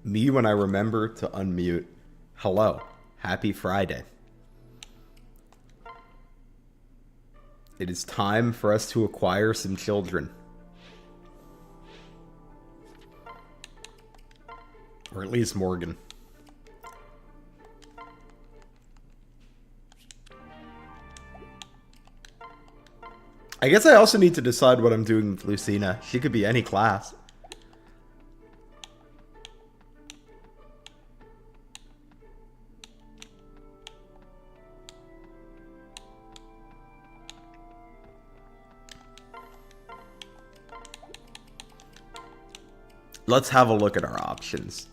Me when I remember to unmute. Hello. Happy Friday. It is time for us to acquire some children. Or at least Morgan. I guess I also need to decide what I'm doing with Lucina. She could be any class. Let's have a look at our options.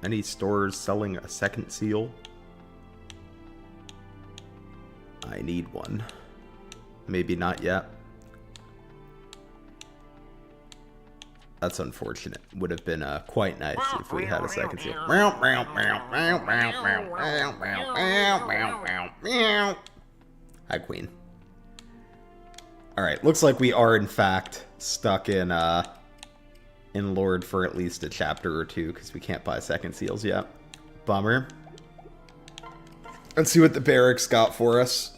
Any stores selling a second seal? I need one. Maybe not yet. That's unfortunate. Would have been quite nice if we had a second seal. Hi, Queen. Alright, looks like we are in fact stuck in Lord for at least a chapter or two, because we can't buy second seals yet. Bummer. Let's see what the barracks got for us.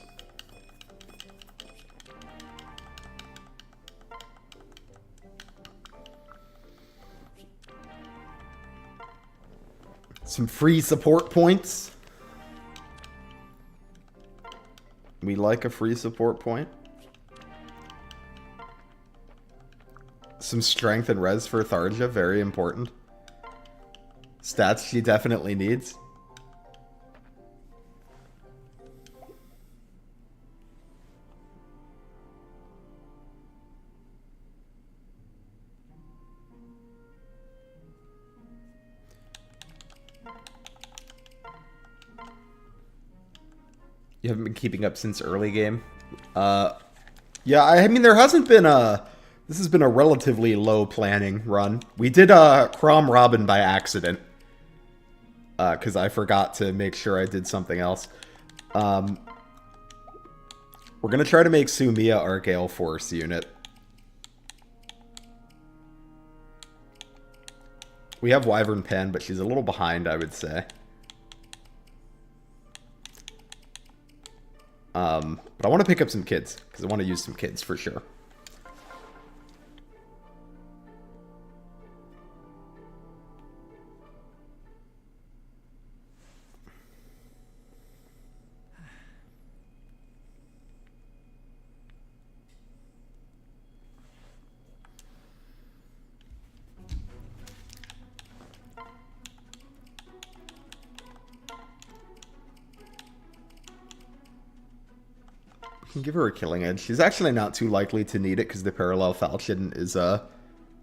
Some free support points. We like a free support point. Some strength and res for Tharja, very important. Stats she definitely needs. You haven't been keeping up since early game? Yeah, I mean, there hasn't been a... This has been a relatively low planning run. We did Crom Robin by accident. Because I forgot to make sure I did something else. We're going to try to make Sumia our Gale Force unit. We have Wyvern Pen, but she's a little behind, I would say. But I want to pick up some kids, because I want to use some kids for sure. Can give her a killing edge. She's actually not too likely to need it because the parallel falchion is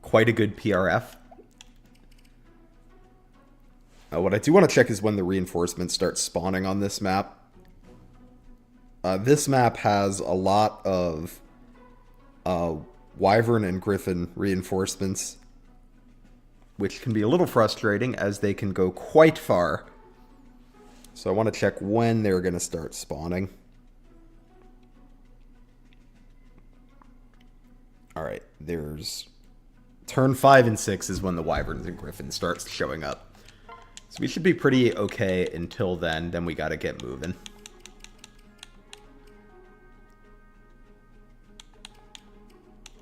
quite a good PRF. What I do want to check is when the reinforcements start spawning on this map. This map has a lot of Wyvern and Griffin reinforcements, which can be a little frustrating as they can go quite far. So I want to check when they're going to start spawning. Alright, there's... Turn 5 and 6 is when the Wyverns and Griffins starts showing up. So we should be pretty okay until then. Then we gotta get moving.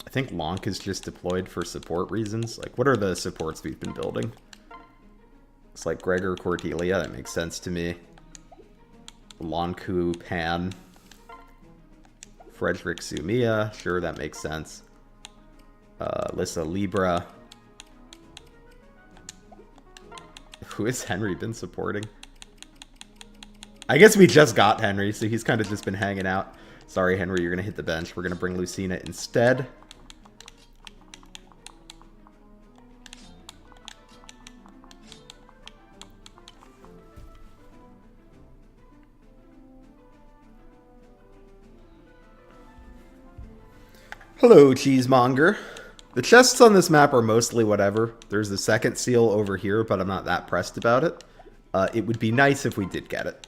I think Lonk is just deployed for support reasons. Like, what are the supports we've been building? It's like Gregor Cordelia, that makes sense to me. Lonku Pan. Frederick Sumia, sure, that makes sense. Lissa Libra. Who has Henry been supporting? I guess we just got Henry, so he's kind of just been hanging out. Sorry, Henry, you're going to hit the bench. We're going to bring Lucina instead. Hello, cheesemonger. The chests on this map are mostly whatever. There's the second seal over here, but I'm not that pressed about it. It would be nice if we did get it.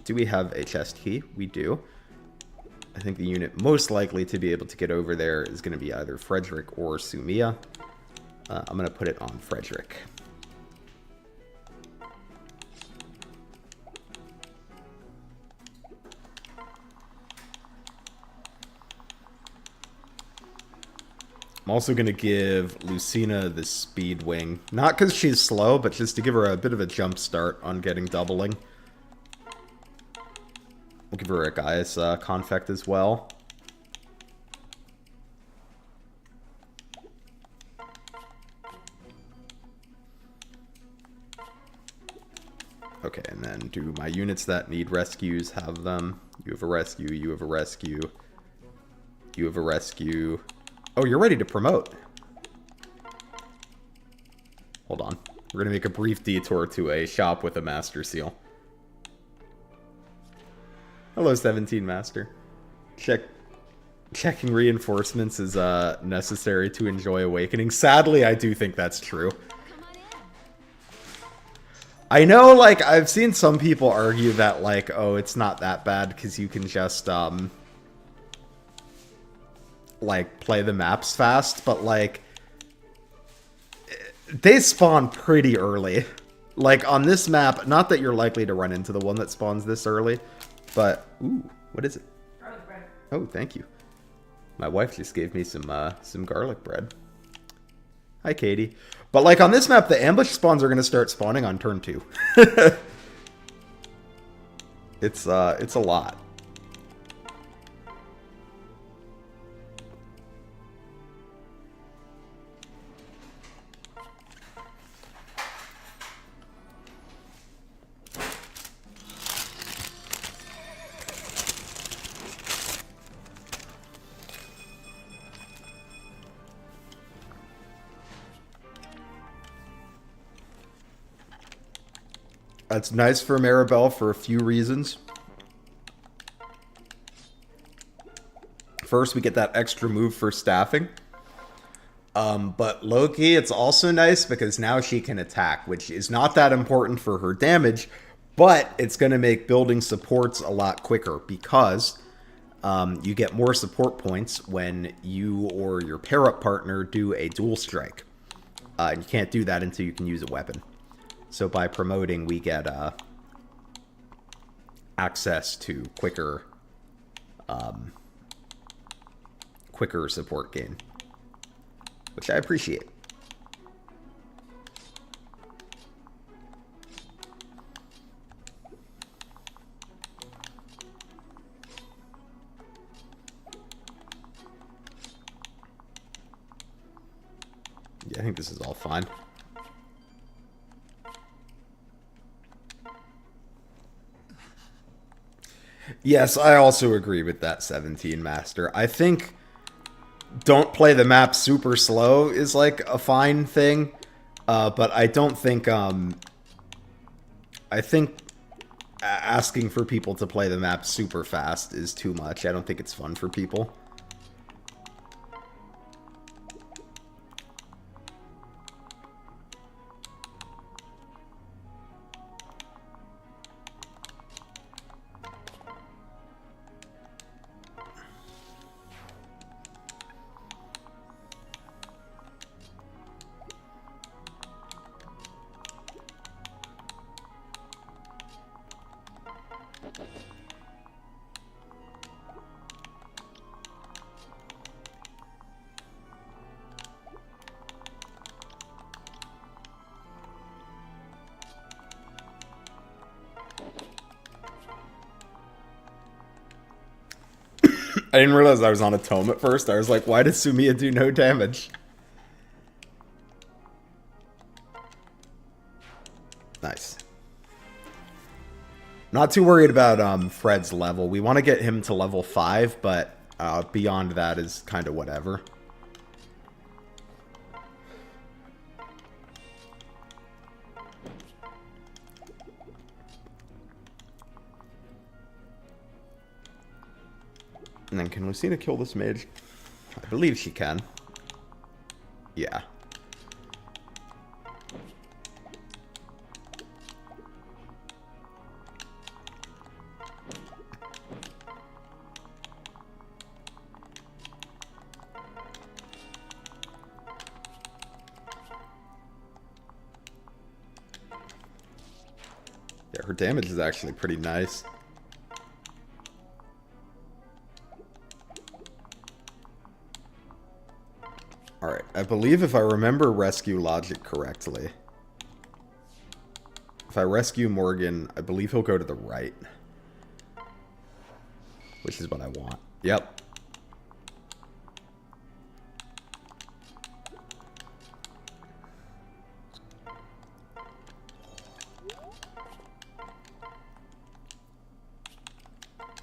Do we have a chest key? We do. I think the unit most likely to be able to get over there is going to be either Frederick or Sumia. I'm going to put it on Frederick. I'm also going to give Lucina the speed wing. Not because she's slow, but just to give her a bit of a jump start on getting doubling. We'll give her a Gaius confect as well. Okay, and then do my units that need rescues have them. You have a rescue, you have a rescue, you have a rescue. Oh, you're ready to promote. Hold on. We're going to make a brief detour to a shop with a Master Seal. Hello, 17 Master. Checking reinforcements is necessary to enjoy Awakening. Sadly, I do think that's true. I know, like, I've seen some people argue that, like, oh, it's not that bad because you can just, like, play the maps fast, but, like, they spawn pretty early. Like, on this map, not that you're likely to run into the one that spawns this early, but, ooh, what is it? Garlic bread. Oh, thank you. My wife just gave me some garlic bread. Hi, Katie. But, like, on this map, the ambush spawns are going to start spawning on turn 2. It's a lot. That's nice for Maribel for a few reasons. First, we get that extra move for staffing. But low-key, it's also nice because now she can attack, which is not that important for her damage, but it's going to make building supports a lot quicker because you get more support points when you or your pair-up partner do a dual strike. And you can't do that until you can use a weapon. So by promoting, we get access to quicker support gain, which I appreciate. Yeah, I think this is all fine. Yes, I also agree with that 17 Master. I think don't play the map super slow is like a fine thing, but I don't think I think asking for people to play the map super fast is too much. I don't think it's fun for people. I didn't realize I was on a tome at first. I was like, why does Sumia do no damage? Nice. Not too worried about Fred's level. We want to get him to level 5, but beyond that is kind of whatever. And then can Lucina kill this mage? I believe she can. Yeah. Yeah, her damage is actually pretty nice. Alright, I believe if I remember rescue logic correctly, if I rescue Morgan, I believe he'll go to the right. Which is what I want. Yep.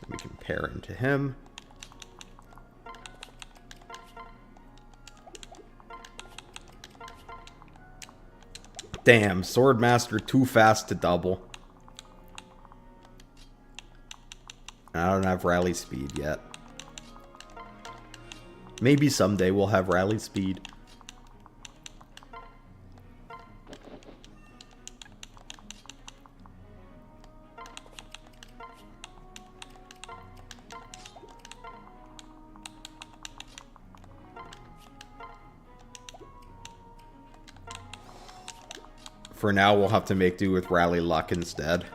We can pair into him. Damn, Swordmaster too fast to double. I don't have rally speed yet. Maybe someday we'll have rally speed. For now, we'll have to make do with rally luck instead.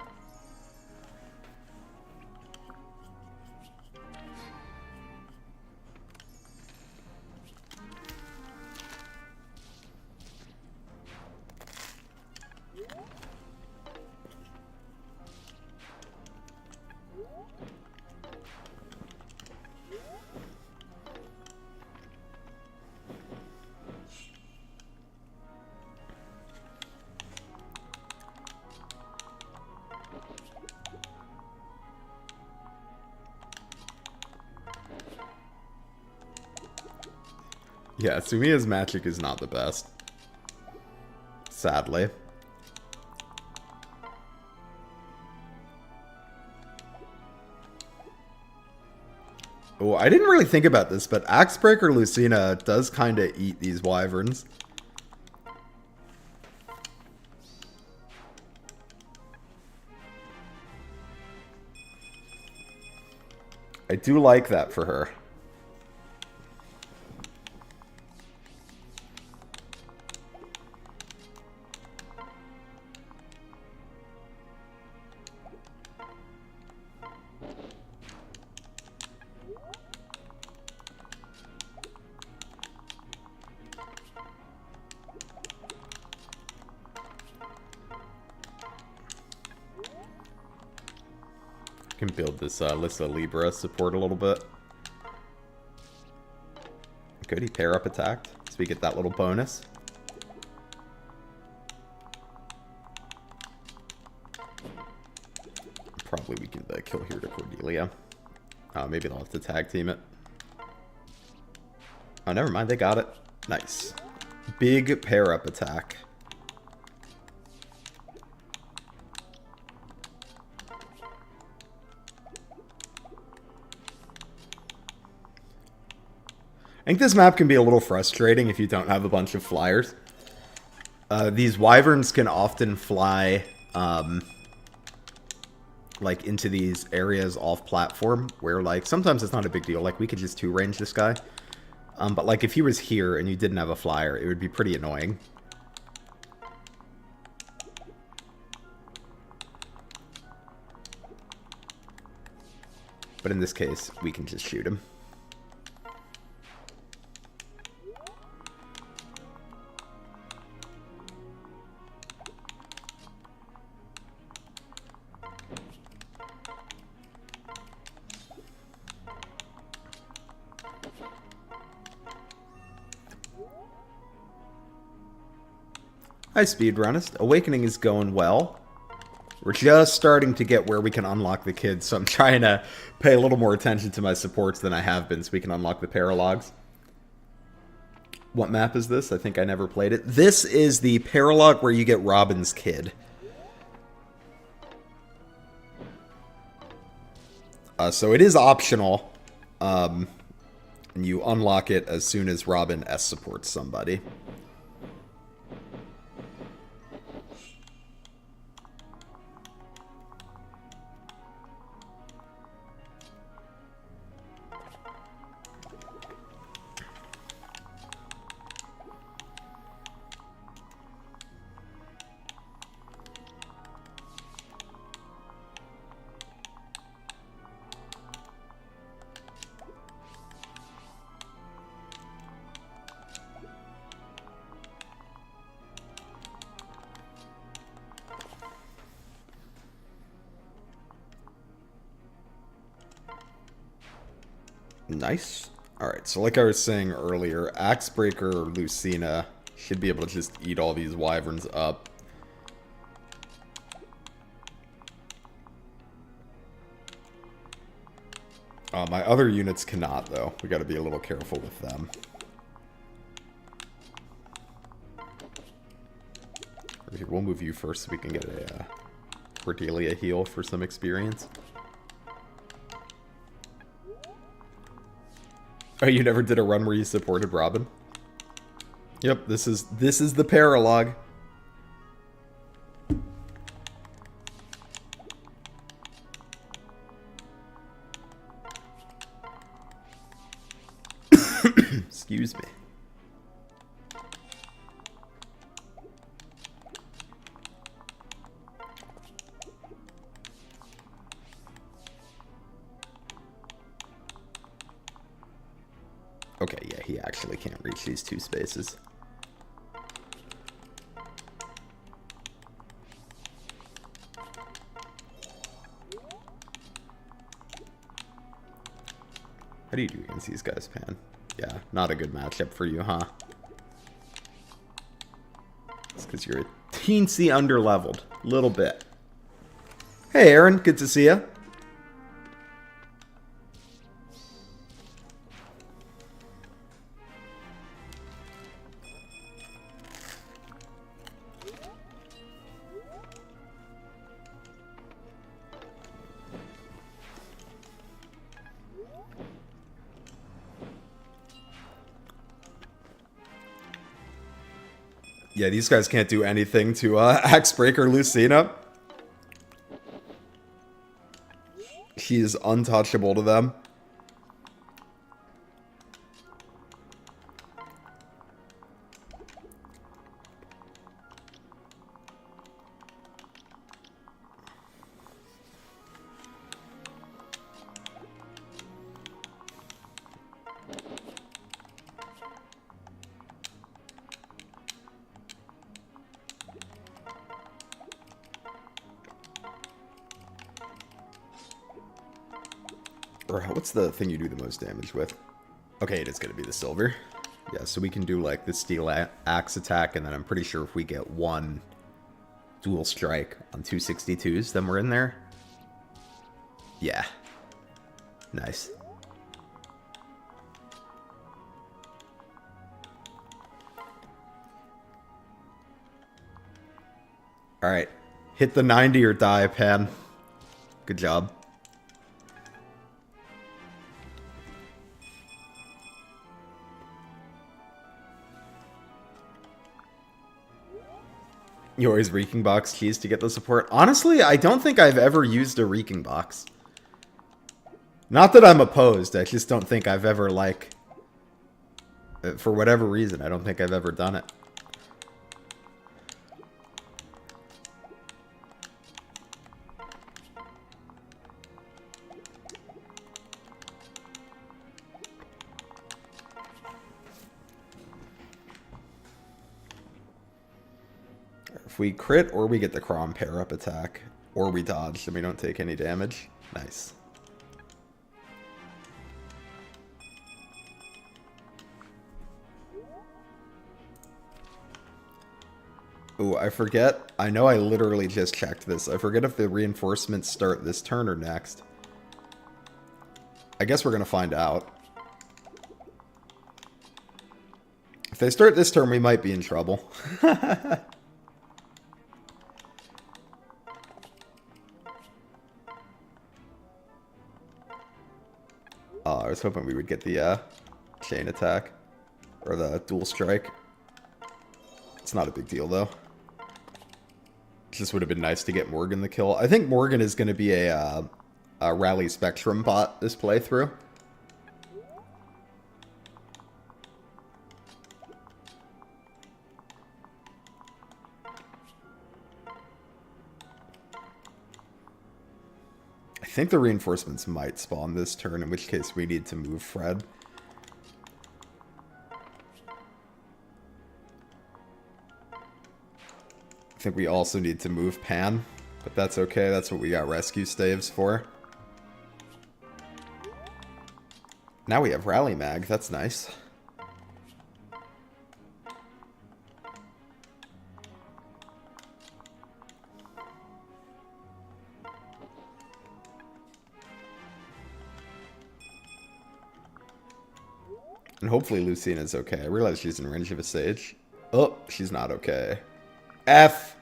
Yeah, Sumiya's magic is not the best. Sadly. Oh, I didn't really think about this, but Axebreaker Lucina does kind of eat these wyverns. I do like that for her. Can build this Lissa Libra support a little bit. Good, he pair up attacked, so we get that little bonus. Probably we can kill here to Cordelia. Maybe they'll have to tag team it. Oh, never mind, they got it. Nice. Big pair up attack. I think this map can be a little frustrating if you don't have a bunch of flyers. These wyverns can often fly like into these areas off platform where like sometimes it's not a big deal. Like we could just 2-range this guy. But like if he was here and you didn't have a flyer, it would be pretty annoying. But in this case, we can just shoot him. Hi, Speedrunnist. Awakening is going well. We're just starting to get where we can unlock the kids, so I'm trying to pay a little more attention to my supports than I have been so we can unlock the paralogs. What map is this? I think I never played it. This is the paralog where you get Robin's kid. So it is optional. And you unlock it as soon as Robin S supports somebody. Nice. Alright, so like I was saying earlier, Axebreaker or Lucina should be able to just eat all these wyverns up. My other units cannot, though. We gotta be a little careful with them. Here, we'll move you first so we can get a Cordelia heal for some experience. Oh, you never did a run where you supported Robin? Yep, this is the paralogue. Excuse me. Okay, yeah, he actually can't reach these two spaces. How do you do against these guys, Pan? Yeah, not a good matchup for you, huh? It's because you're a teensy underleveled. Little bit. Hey, Aaron. Good to see you. Yeah, these guys can't do anything to Axebreaker Lucina. She is untouchable to them. Or what's the thing you do the most damage with? Okay, it is going to be the silver. Yeah, so we can do like the steel axe attack, and then I'm pretty sure if we get one dual strike on 262s, then we're in there. Yeah. Nice. Alright. Hit the 90 or die, Pan. Good job. You always Reeking Box cheese to get the support. Honestly, I don't think I've ever used a Reeking Box. Not that I'm opposed, I just don't think I've ever, like... For whatever reason, I don't think I've ever done it. If we crit, or we get the Crom pair-up attack, or we dodge, then we don't take any damage. Nice. Ooh, I forget. I know I literally just checked this. I forget if the reinforcements start this turn or next. I guess we're going to find out. If they start this turn, we might be in trouble. I was hoping we would get the chain attack. Or the dual strike. It's not a big deal, though. Just would have been nice to get Morgan the kill. I think Morgan is going to be a Rally Spectrum bot this playthrough. I think the reinforcements might spawn this turn, in which case we need to move Fred. I think we also need to move Pan, but that's okay. That's what we got rescue staves for. Now we have Rally Mag. That's nice. And hopefully Lucina's okay. I realize she's in range of a Sage. Oh, she's not okay. F!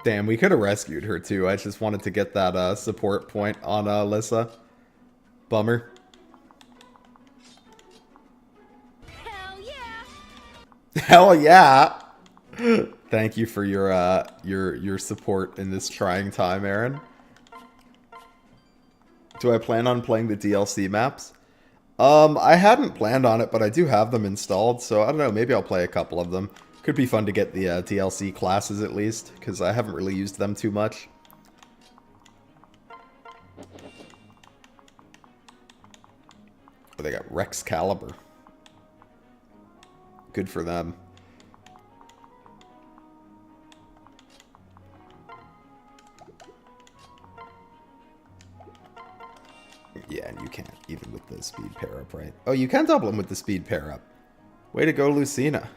Damn, we could have rescued her too. I just wanted to get that support point on Alyssa. Bummer. Hell yeah! Hell yeah! Thank you for your support in this trying time, Aaron. Do I plan on playing the DLC maps? I hadn't planned on it, but I do have them installed, so I don't know, maybe I'll play a couple of them. Could be fun to get the DLC classes at least, because I haven't really used them too much. Oh, they got Racecarart. Good for them. Yeah, and you can't, even with the speed pair up, right? Oh, you can double them with the speed pair up. Way to go, Lucina.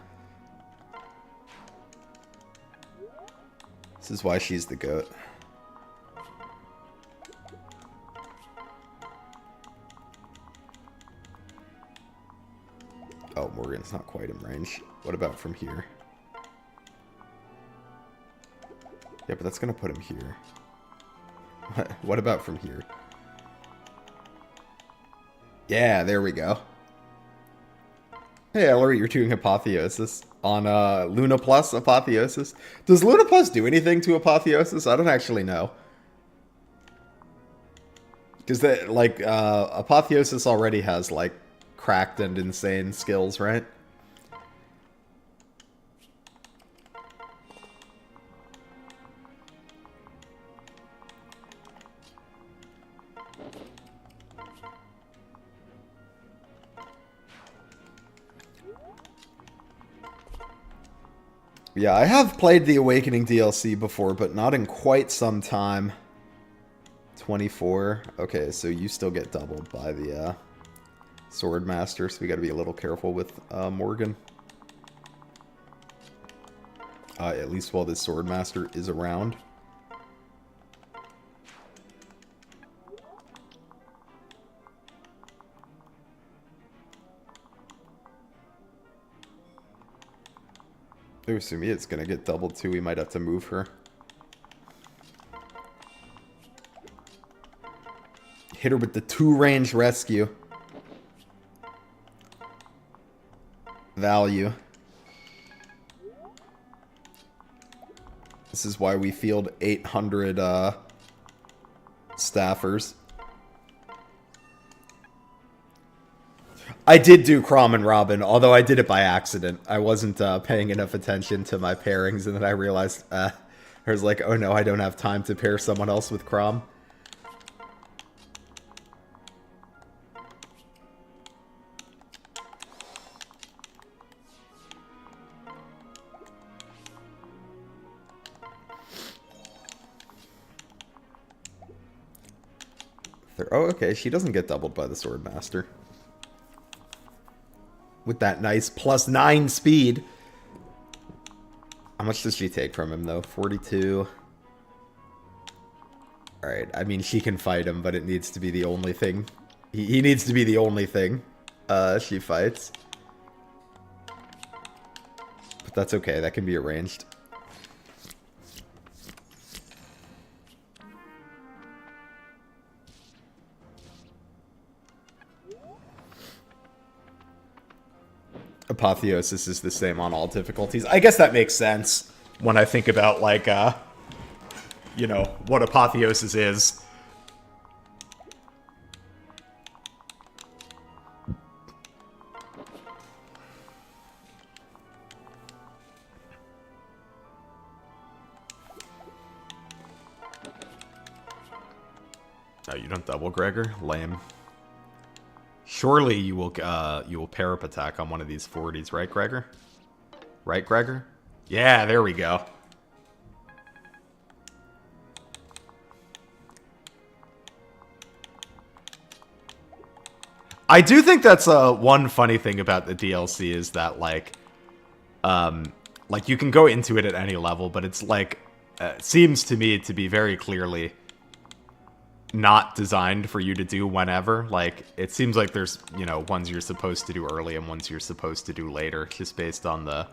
This is why she's the GOAT. Oh, Morgan's not quite in range. What about from here? Yeah, but that's going to put him here. What about from here? Yeah, there we go. Hey, Ellery, you're doing Apotheosis on Luna Plus Apotheosis. Does Luna Plus do anything to Apotheosis? I don't actually know. Because that, like, Apotheosis already has, like, cracked and insane skills, right? Yeah, I have played the Awakening DLC before, but not in quite some time. 24. Okay, so you still get doubled by the Sword Master, so we gotta be a little careful with Morgan. At least while this Sword Master is around. Ooh, Sumia's gonna get doubled too. We might have to move her. Hit her with the 2-range rescue. Value. This is why we field 800 staffers. I did do Crom and Robin, although I did it by accident. I wasn't paying enough attention to my pairings, and then I realized, I was like, oh no, I don't have time to pair someone else with Crom. Oh, okay, she doesn't get doubled by the Sword Master. With that nice +9 speed. How much does she take from him, though? 42. Alright, I mean, she can fight him, but it needs to be the only thing. He needs to be the only thing she fights. But that's okay, that can be arranged. Apotheosis is the same on all difficulties. I guess that makes sense when I think about, like, you know, what Apotheosis is. Oh, you don't double Gregor? Lame. Surely you will pair up attack on one of these 40s, right, Gregor? Right, Gregor? Yeah, there we go. I do think that's one funny thing about the DLC is that, like you can go into it at any level, but it's like, it seems to me to be very clearly not designed for you to do whenever. Like, it seems like there's, you know, ones you're supposed to do early and ones you're supposed to do later, just based on the,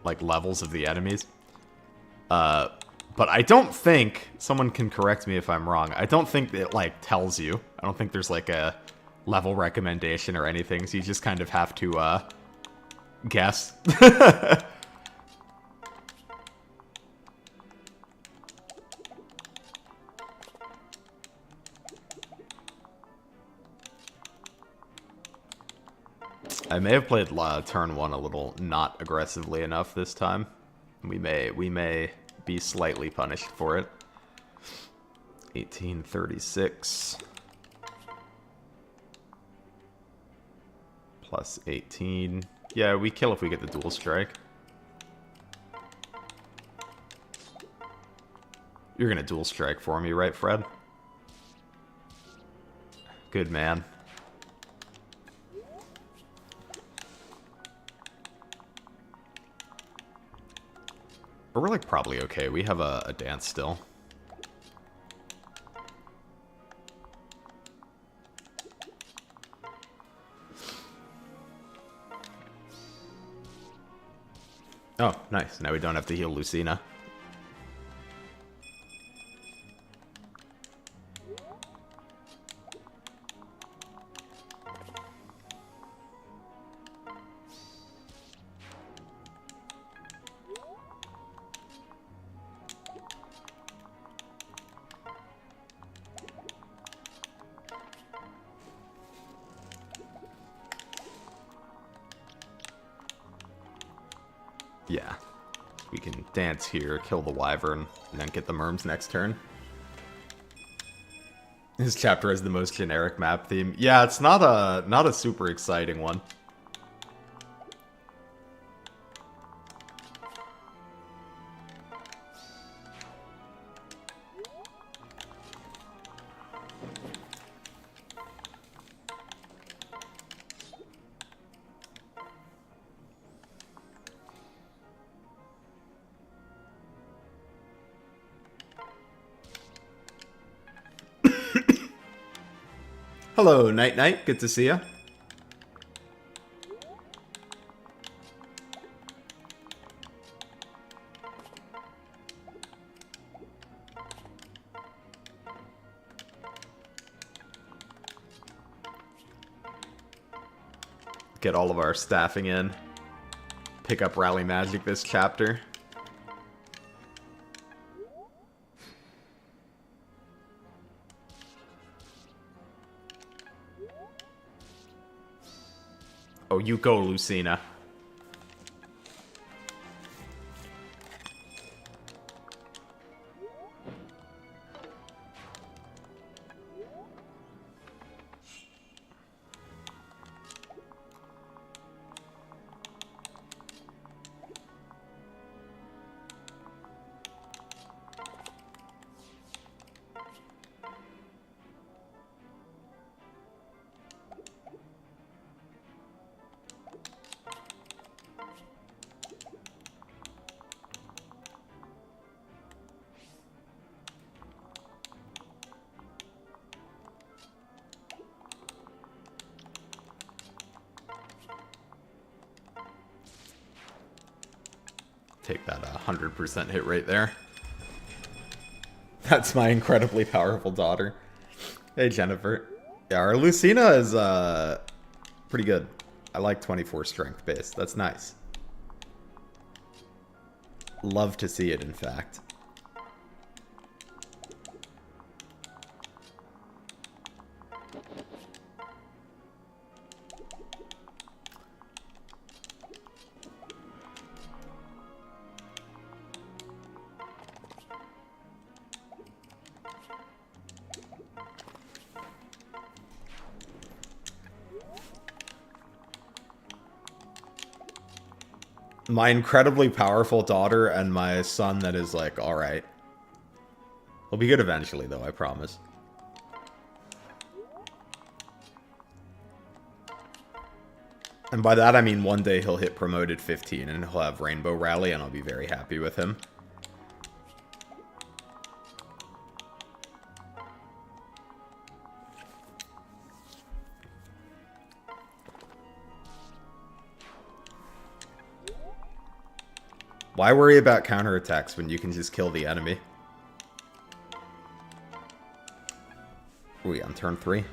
like, levels of the enemies. But I don't think, someone can correct me if I'm wrong, I don't think it, like, tells you. I don't think there's, like, a level recommendation or anything, so you just kind of have to, guess. I may have played turn 1 a little not aggressively enough this time. We may be slightly punished for it. 1836 plus 18. Yeah, we kill if we get the dual strike. You're gonna dual strike for me, right, Fred? Good man. But we're, like, probably okay. We have a dance still. Oh, nice. Now we don't have to heal Lucina. Yeah. We can dance here, kill the wyvern, and then get the merms next turn. This chapter has the most generic map theme. Yeah, it's not a super exciting one. Hello, Night Night. Good to see ya. Get all of our staffing in. Pick up Rally Magic this chapter. Oh, you go, Lucina. Take that 100% hit rate there. That's my incredibly powerful daughter. Hey, Jennifer. Yeah, our Lucina is pretty good. I like 24 strength base. That's nice. Love to see it, in fact. my incredibly powerful daughter and my son that is like, alright. He'll be good eventually, though, I promise. And by that, I mean one day he'll hit promoted 15 and he'll have Rainbow Rally, and I'll be very happy with him. Why worry about counterattacks when you can just kill the enemy? Are we on turn 3?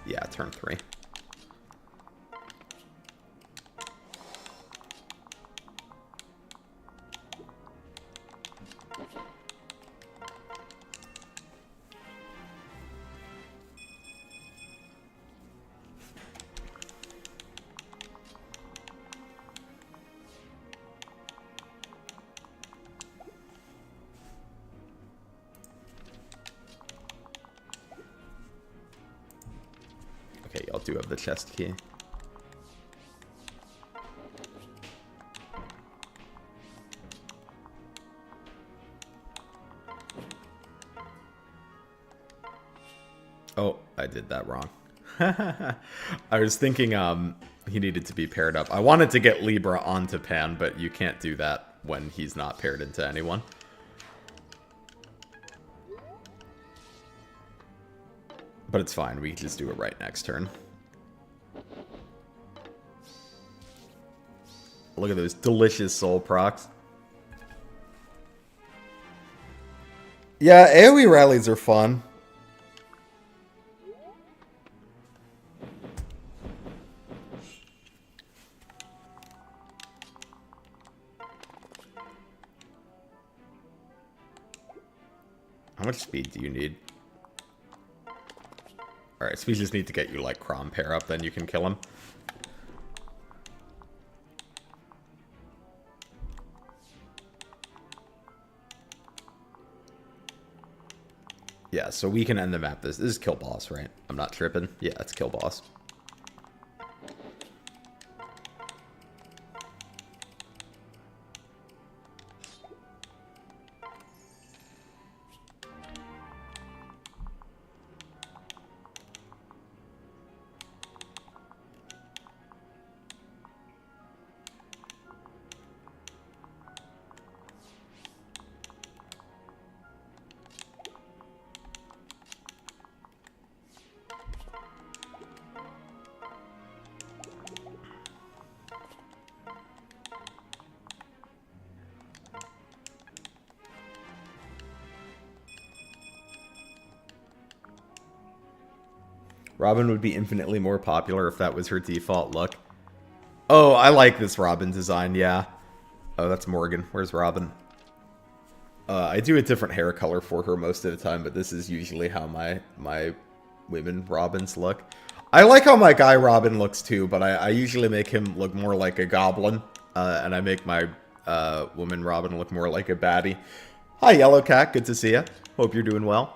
Yeah, turn 3. Okay, y'all do have the chest key. Oh, I did that wrong. I was thinking he needed to be paired up. I wanted to get Libra onto Pan, but you can't do that when he's not paired into anyone. But it's fine, we can just do it right next turn. Look at those delicious soul procs. Yeah, AoE rallies are fun. How much speed do you need? Alright, so we just need to get you, like, Crom pair up, then you can kill him. Yeah, so we can end the map. This is kill boss, right? I'm not tripping. Yeah, it's kill boss. Robin would be infinitely more popular if that was her default look. Oh, I like this Robin design, yeah. Oh, that's Morgan. Where's Robin? I do a different hair color for her most of the time, but this is usually how my women Robins look. I like how my guy Robin looks too, but I usually make him look more like a goblin. And I make my woman Robin look more like a baddie. Hi, Yellow Cat. Good to see you. Hope you're doing well.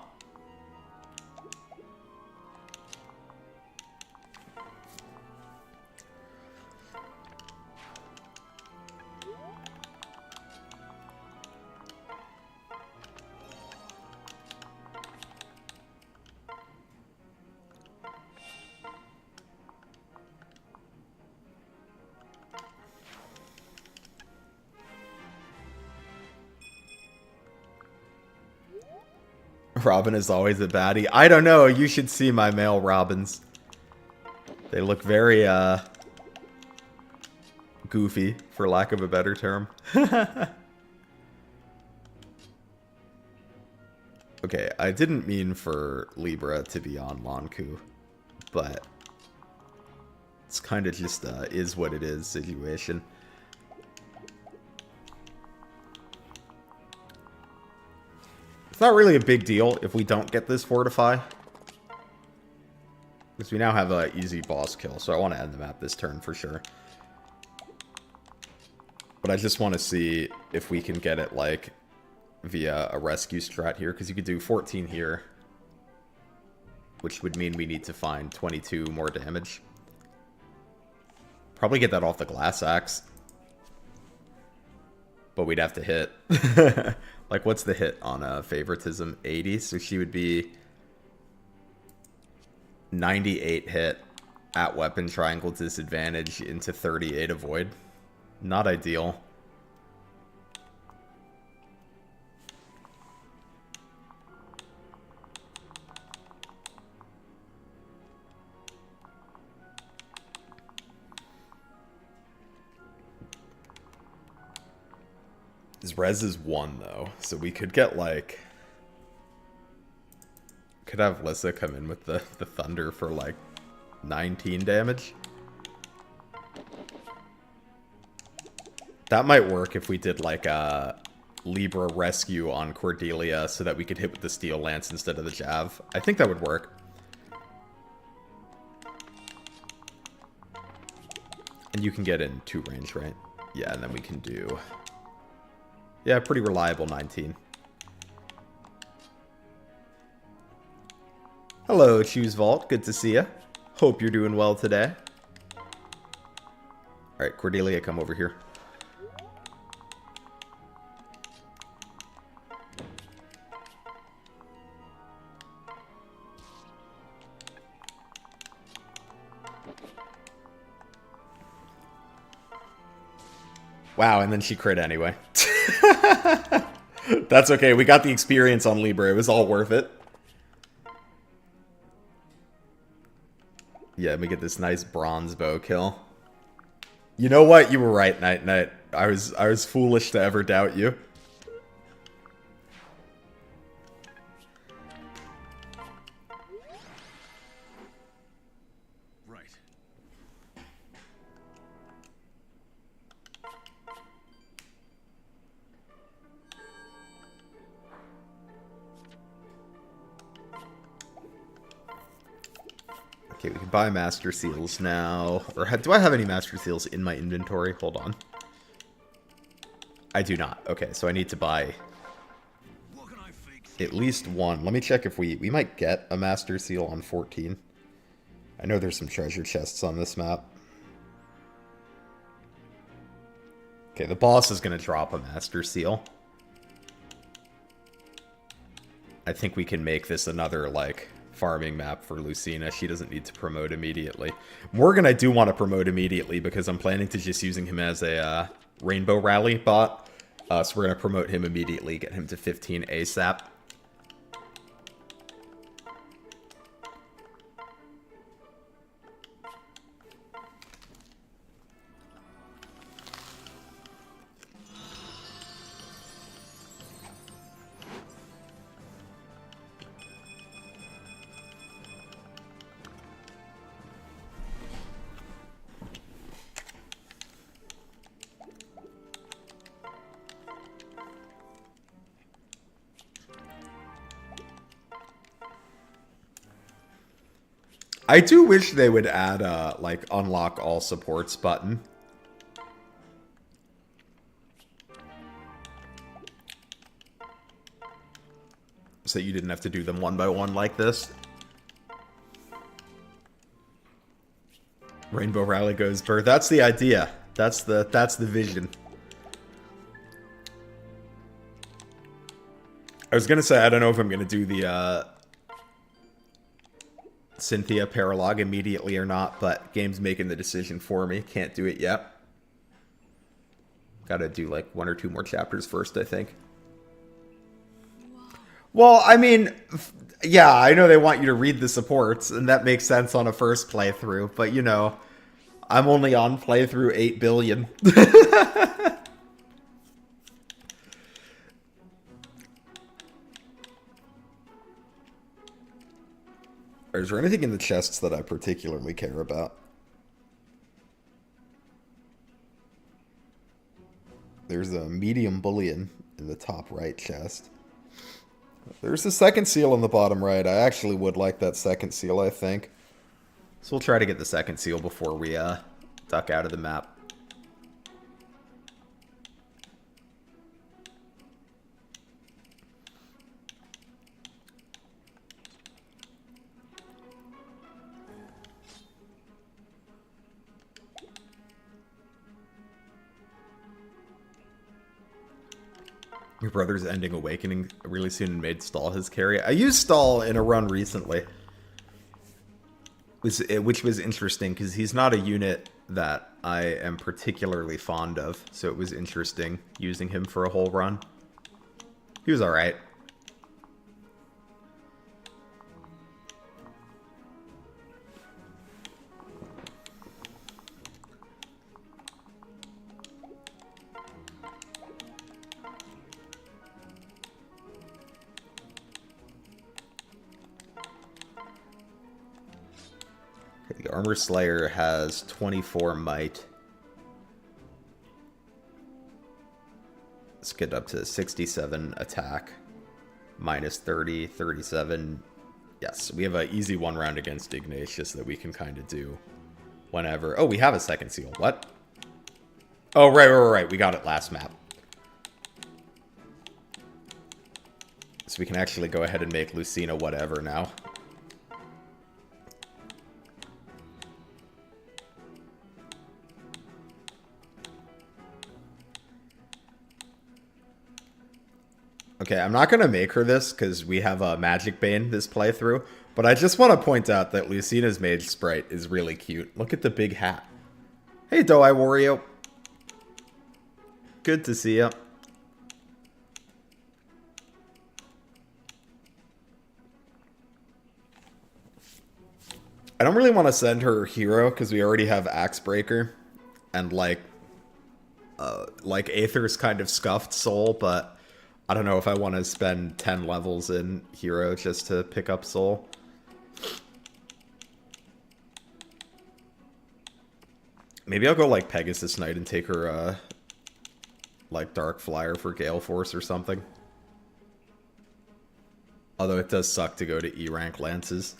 Robin is always a baddie. I don't know. You should see my male Robins. They look very, goofy, for lack of a better term. Okay, I didn't mean for Libra to be on Lonku, but it's kind of just is what it is situation. It's not really a big deal if we don't get this Fortify, because we now have an easy boss kill, so I want to end the map this turn for sure. But I just want to see if we can get it, like, via a rescue strat here, because you could do 14 here, which would mean we need to find 22 more damage. Probably get that off the glass axe. But we'd have to hit. Like, what's the hit on favoritism? 80, so she would be 98 hit at weapon triangle disadvantage into 38 avoid. Not ideal. His res is 1, though, so we could get, like... Could have Lissa come in with the thunder for, like, 19 damage. That might work if we did, like, a Libra rescue on Cordelia so that we could hit with the Steel Lance instead of the Jav. I think that would work. And you can get in 2 range, right? Yeah, and then we can do... Yeah, pretty reliable 19. Hello, Choose Vault. Good to see you. Hope you're doing well today. Alright, Cordelia, come over here. Wow, and then she crit anyway. That's okay. We got the experience on Libra. It was all worth it. Yeah, we get this nice bronze bow kill. You know what? You were right, Night Night. I was foolish to ever doubt you. Okay, we can buy Master Seals now. Or do I have any Master Seals in my inventory? Hold on. I do not. Okay, so I need to buy at least one. Let me check if we might get a Master Seal on 14. I know there's some treasure chests on this map. Okay, the boss is going to drop a Master Seal. I think we can make this another, like, farming map for Lucina. She doesn't need to promote immediately. Morgan I do want to promote immediately because I'm planning to just using him as a Rainbow Rally bot. So we're going to promote him immediately, get him to 15 ASAP. I do wish they would add like, unlock all supports button. So you didn't have to do them one by one like this. Rainbow Rally goes bird. That's the idea. That's the vision. I was gonna say, I don't know if I'm gonna do the Cynthia Paralog immediately or not, but game's making the decision for me. Can't do it yet. Gotta do like 1 or 2 more chapters first, I think. Well, I mean, yeah, I know they want you to read the supports, and that makes sense on a first playthrough, but you know, I'm only on playthrough 8 billion. Is there anything in the chests that I particularly care about? There's a medium bullion in the top right chest. There's a second seal in the bottom right. I actually would like that second seal, I think. So we'll try to get the second seal before we duck out of the map. Your brother's ending Awakening really soon and made Stall his carry. I used Stall in a run recently, which was interesting because he's not a unit that I am particularly fond of. So it was interesting using him for a whole run. He was alright. The Armor Slayer has 24 might. Let's get up to 67 attack. Minus 30, 37. Yes, we have an easy one round against Ignatius that we can kind of do whenever. Oh, we have a second seal. What? Oh, right. We got it last map. So we can actually go ahead and make Lucina whatever now. Okay, I'm not going to make her this because we have a Magic Bane this playthrough, but I just want to point out that Lucina's Mage Sprite is really cute. Look at the big hat. Hey, Doai Wario. Good to see ya. I don't really want to send her hero because we already have Axebreaker and like Aether's kind of scuffed soul, but I don't know if I want to spend 10 levels in hero just to pick up soul. Maybe I'll go like Pegasus Knight and take her like Dark Flyer for Gale Force or something. Although it does suck to go to E rank lances.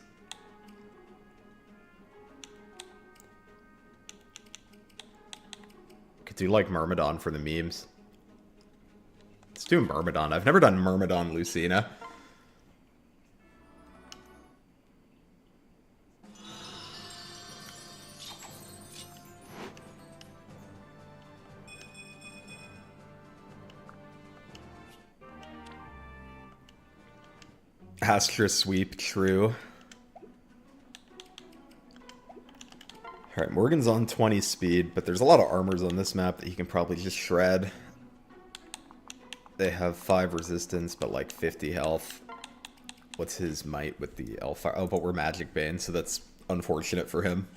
Could do like Myrmidon for the memes. Let's do Myrmidon. I've never done Myrmidon Lucina. Astra Sweep, true. Alright, Morgan's on 20 speed, but there's a lot of armors on this map that he can probably just shred. They have 5 resistance, but like 50 health. What's his might with the L5? Oh, but we're Magic Bane, so that's unfortunate for him.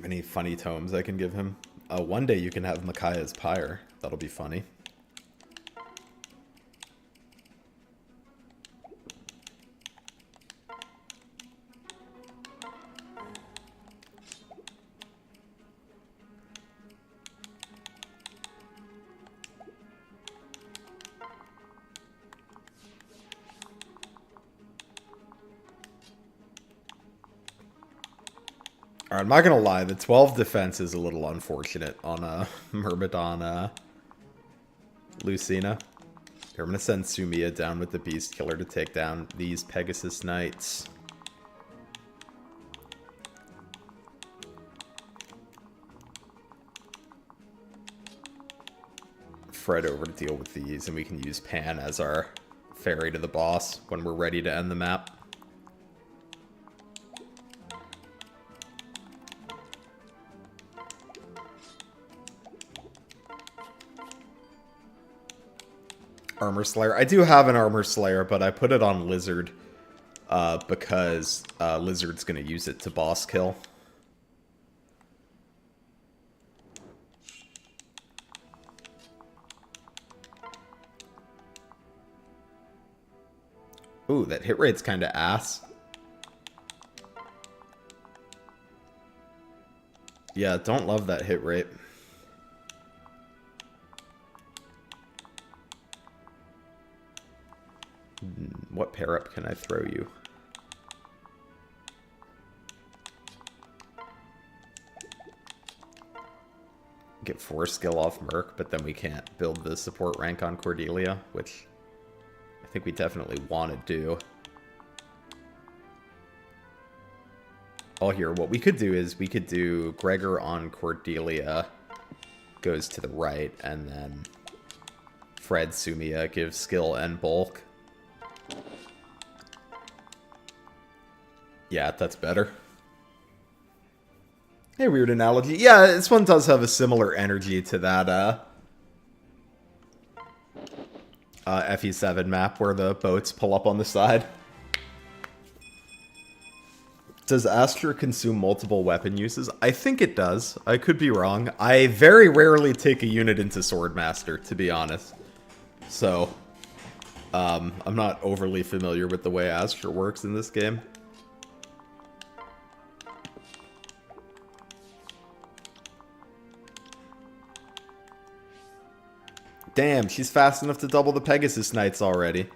Any funny tomes I can give him? One day you can have Micaiah's Pyre. That'll be funny. Alright, I'm not gonna lie, the 12 defense is a little unfortunate on Myrmidon Lucina. Here, I'm gonna send Sumia down with the Beast Killer to take down these Pegasus Knights. Fred over to deal with these, and we can use Pan as our ferry to the boss when we're ready to end the map. Armor Slayer. I do have an Armor Slayer, but I put it on Lizard because Lizard's going to use it to boss kill. Ooh, that hit rate's kind of ass. Yeah, don't love that hit rate. What pair up can I throw you? Get 4 skill off Merc, but then we can't build the support rank on Cordelia, which I think we definitely want to do. Oh, here, what we could do is we could do Gregor on Cordelia goes to the right, and then Fred Sumia gives skill and bulk. Yeah, that's better. Hey, weird analogy. Yeah, this one does have a similar energy to that FE7 map where the boats pull up on the side. Does Astra consume multiple weapon uses? I think it does. I could be wrong. I very rarely take a unit into Swordmaster, to be honest. So, I'm not overly familiar with the way Astra works in this game. Damn, she's fast enough to double the Pegasus Knights already.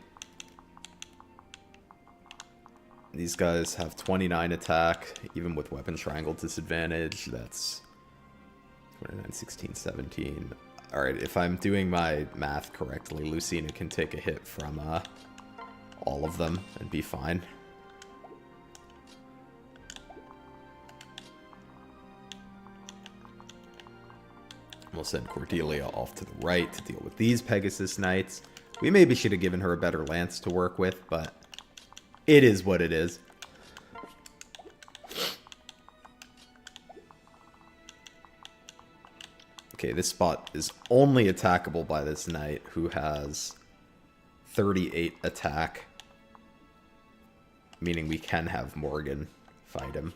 These guys have 29 attack, even with Weapon Triangle disadvantage. That's 29, 16, 17. Alright, if I'm doing my math correctly, Lucina can take a hit from all of them and be fine. We'll send Cordelia off to the right to deal with these Pegasus Knights. We maybe should have given her a better lance to work with, but it is what it is. Okay, this spot is only attackable by this knight who has 38 attack, meaning we can have Morgan fight him.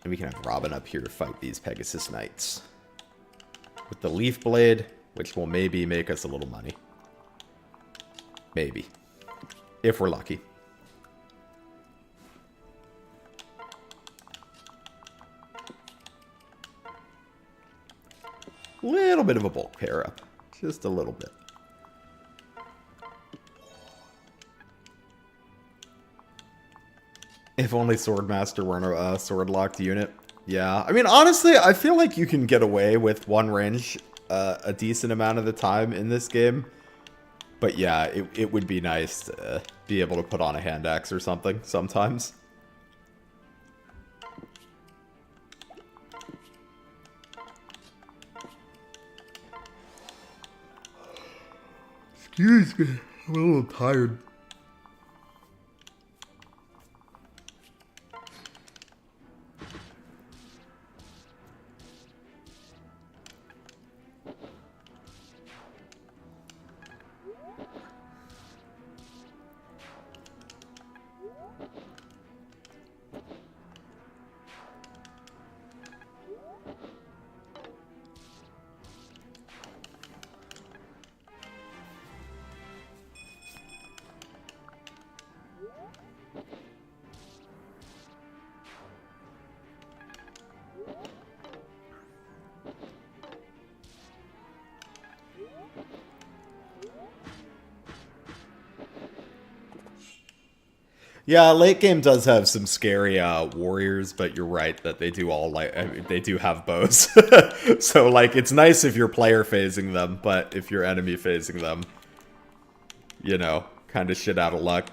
And we can have Robin up here to fight these Pegasus Knights. With the Leaf Blade, which will maybe make us a little money. Maybe. If we're lucky. Little bit of a bulk pair up. Just a little bit. If only Swordmaster weren't a sword-locked unit. Yeah, I mean, honestly, I feel like you can get away with one range a decent amount of the time in this game. But yeah, it would be nice to be able to put on a hand axe or something sometimes. Excuse me, I'm a little tired. Yeah, late game does have some scary warriors, but you're right that they do all they do have bows. So like it's nice if you're player phasing them, but if you're enemy phasing them, you know, kind of shit out of luck.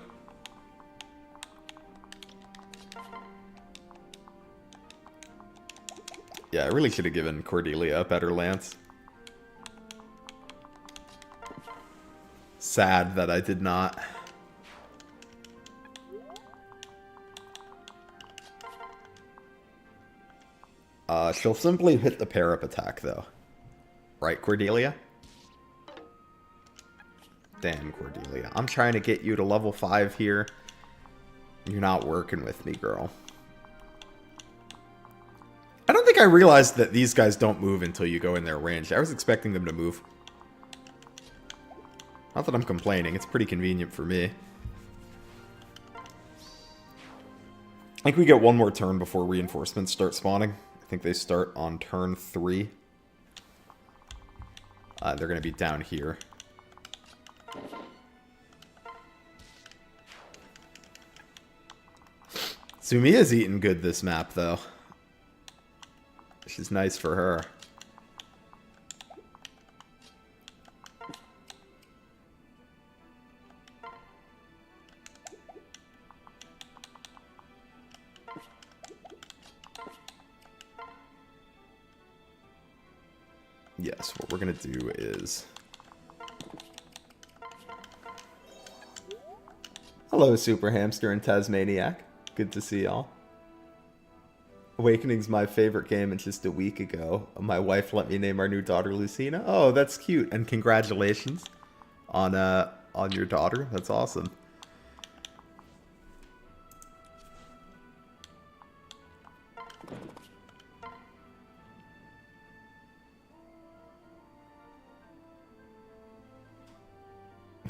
Yeah, I really should have given Cordelia a better lance. Sad that I did not. She'll simply hit the pair-up attack, though. Right, Cordelia? Damn, Cordelia. I'm trying to get you to level 5 here. You're not working with me, girl. I don't think I realized that these guys don't move until you go in their range. I was expecting them to move. Not that I'm complaining. It's pretty convenient for me. I think we get one more turn before reinforcements start spawning. I think they start on turn 3. They're going to be down here. Sumiya's eating good this map, though. which is nice for her. Yes, what we're going to do is... Hello, Super Hamster and Tasmaniac. Good to see y'all. Awakening's my favorite game, and just a week ago, my wife let me name our new daughter Lucina. Oh, that's cute, and congratulations on your daughter. That's awesome.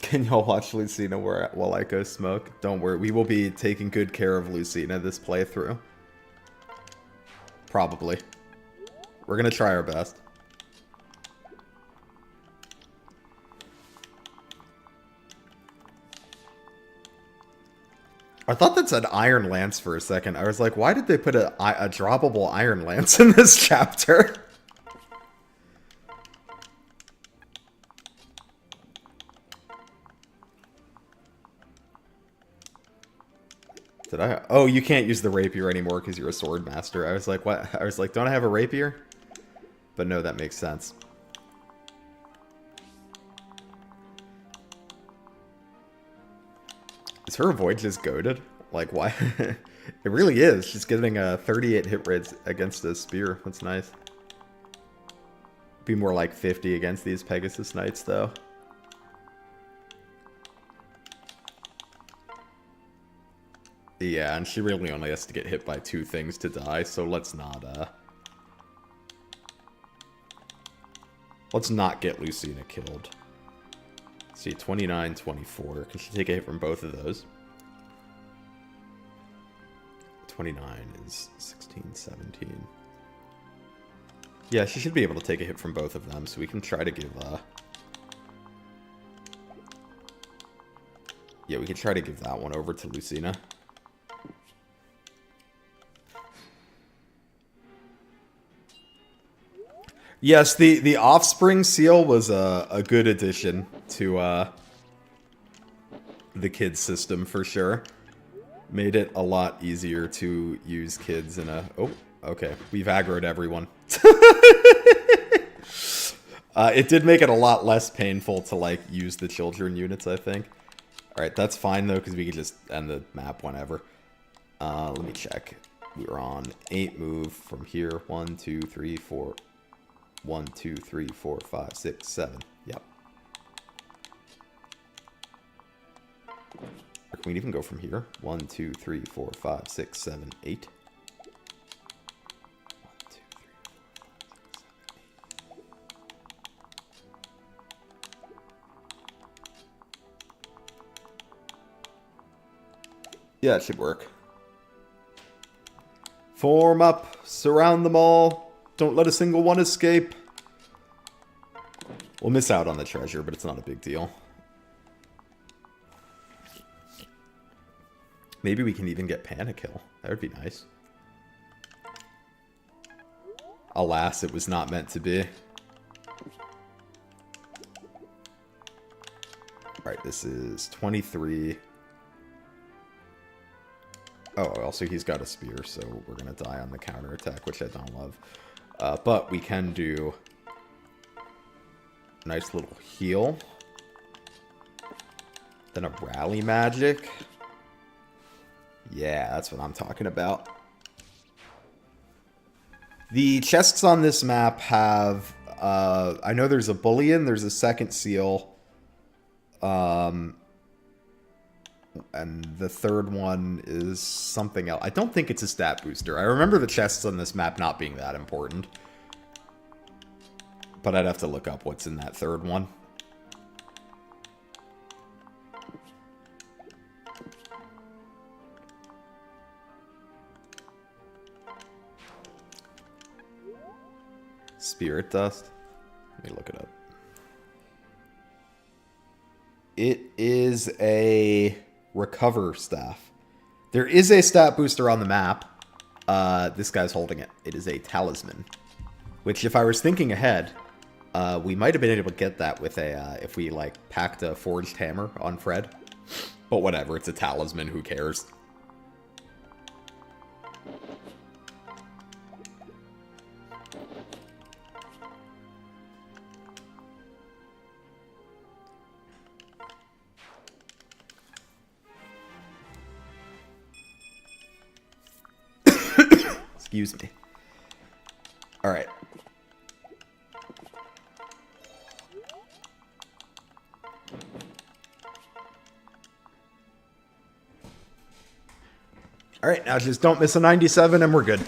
Can y'all watch Lucina while I go smoke? Don't worry, we will be taking good care of Lucina this playthrough. Probably. We're gonna try our best. I thought that said Iron Lance for a second. I was like, why did they put a droppable Iron Lance in this chapter? Did I? Oh, you can't use the rapier anymore because you're a sword master. I was like, what? I was like, don't I have a rapier? But no, that makes sense. Is her avoid just goated? Like, why? It really is. She's getting a 38 hit rate against a spear. That's nice. Be more like 50 against these Pegasus Knights, though. Yeah, and she really only has to get hit by 2 things to die, so let's not get Lucina killed. Let's see, 29, 24. Can she take a hit from both of those? 29 is 16, 17. Yeah, she should be able to take a hit from both of them, so we can try to give, yeah, we can try to give that one over to Lucina. Yes, the Offspring seal was a good addition to the kids system for sure. Made it a lot easier to use kids in a... Oh, okay. We've aggroed everyone. It did make it a lot less painful to, like, use the children units, I think. Alright, that's fine, though, because we can just end the map whenever. Let me check. We're on 8 move from here. 1, 2, 3, 4... 1, 2, 3, 4, 5, 6, 7. Yep. Or can we even go from here? 1, 2, 3, 4, 5, 6, 7, 8. 1, 2, 3, 4, 5, 6, 7, 8. Yeah, it should work. Form up. Surround them all. Don't let a single one escape. We'll miss out on the treasure, but it's not a big deal. Maybe we can even get Panette Hell. That would be nice. Alas, it was not meant to be. Alright, this is 23. Oh, also he's got a spear, so we're going to die on the counterattack, which I don't love. But we can do a nice little heal. Then a rally magic. Yeah, that's what I'm talking about. The chests on this map have... I know there's a bullion, there's a second seal. And the third one is something else. I don't think it's a stat booster. I remember the chests on this map not being that important. But I'd have to look up what's in that third one. Spirit dust. Let me look it up. It is a recover staff. There is a stat booster on the map. This guy's holding it. It is a talisman. Which, if I was thinking ahead, we might have been able to get that with a, if we, like, packed a forged hammer on Fred. But whatever, it's a talisman, who cares? Excuse me. Alright. Alright, now just don't miss a 97 and we're good.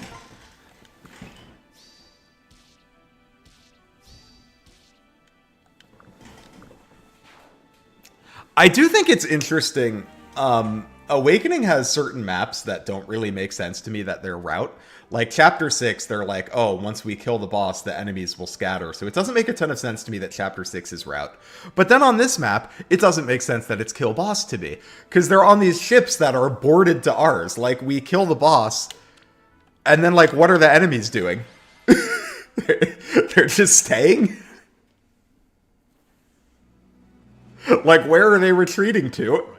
I do think it's interesting. Awakening has certain maps that don't really make sense to me that they're route. Like Chapter 6, they're like, oh, once we kill the boss, the enemies will scatter. So it doesn't make a ton of sense to me that Chapter 6 is route. But then on this map, it doesn't make sense that it's kill boss to me. Because they're on these ships that are boarded to ours. Like, we kill the boss, and then, like, what are the enemies doing? They're just staying? Like, where are they retreating to?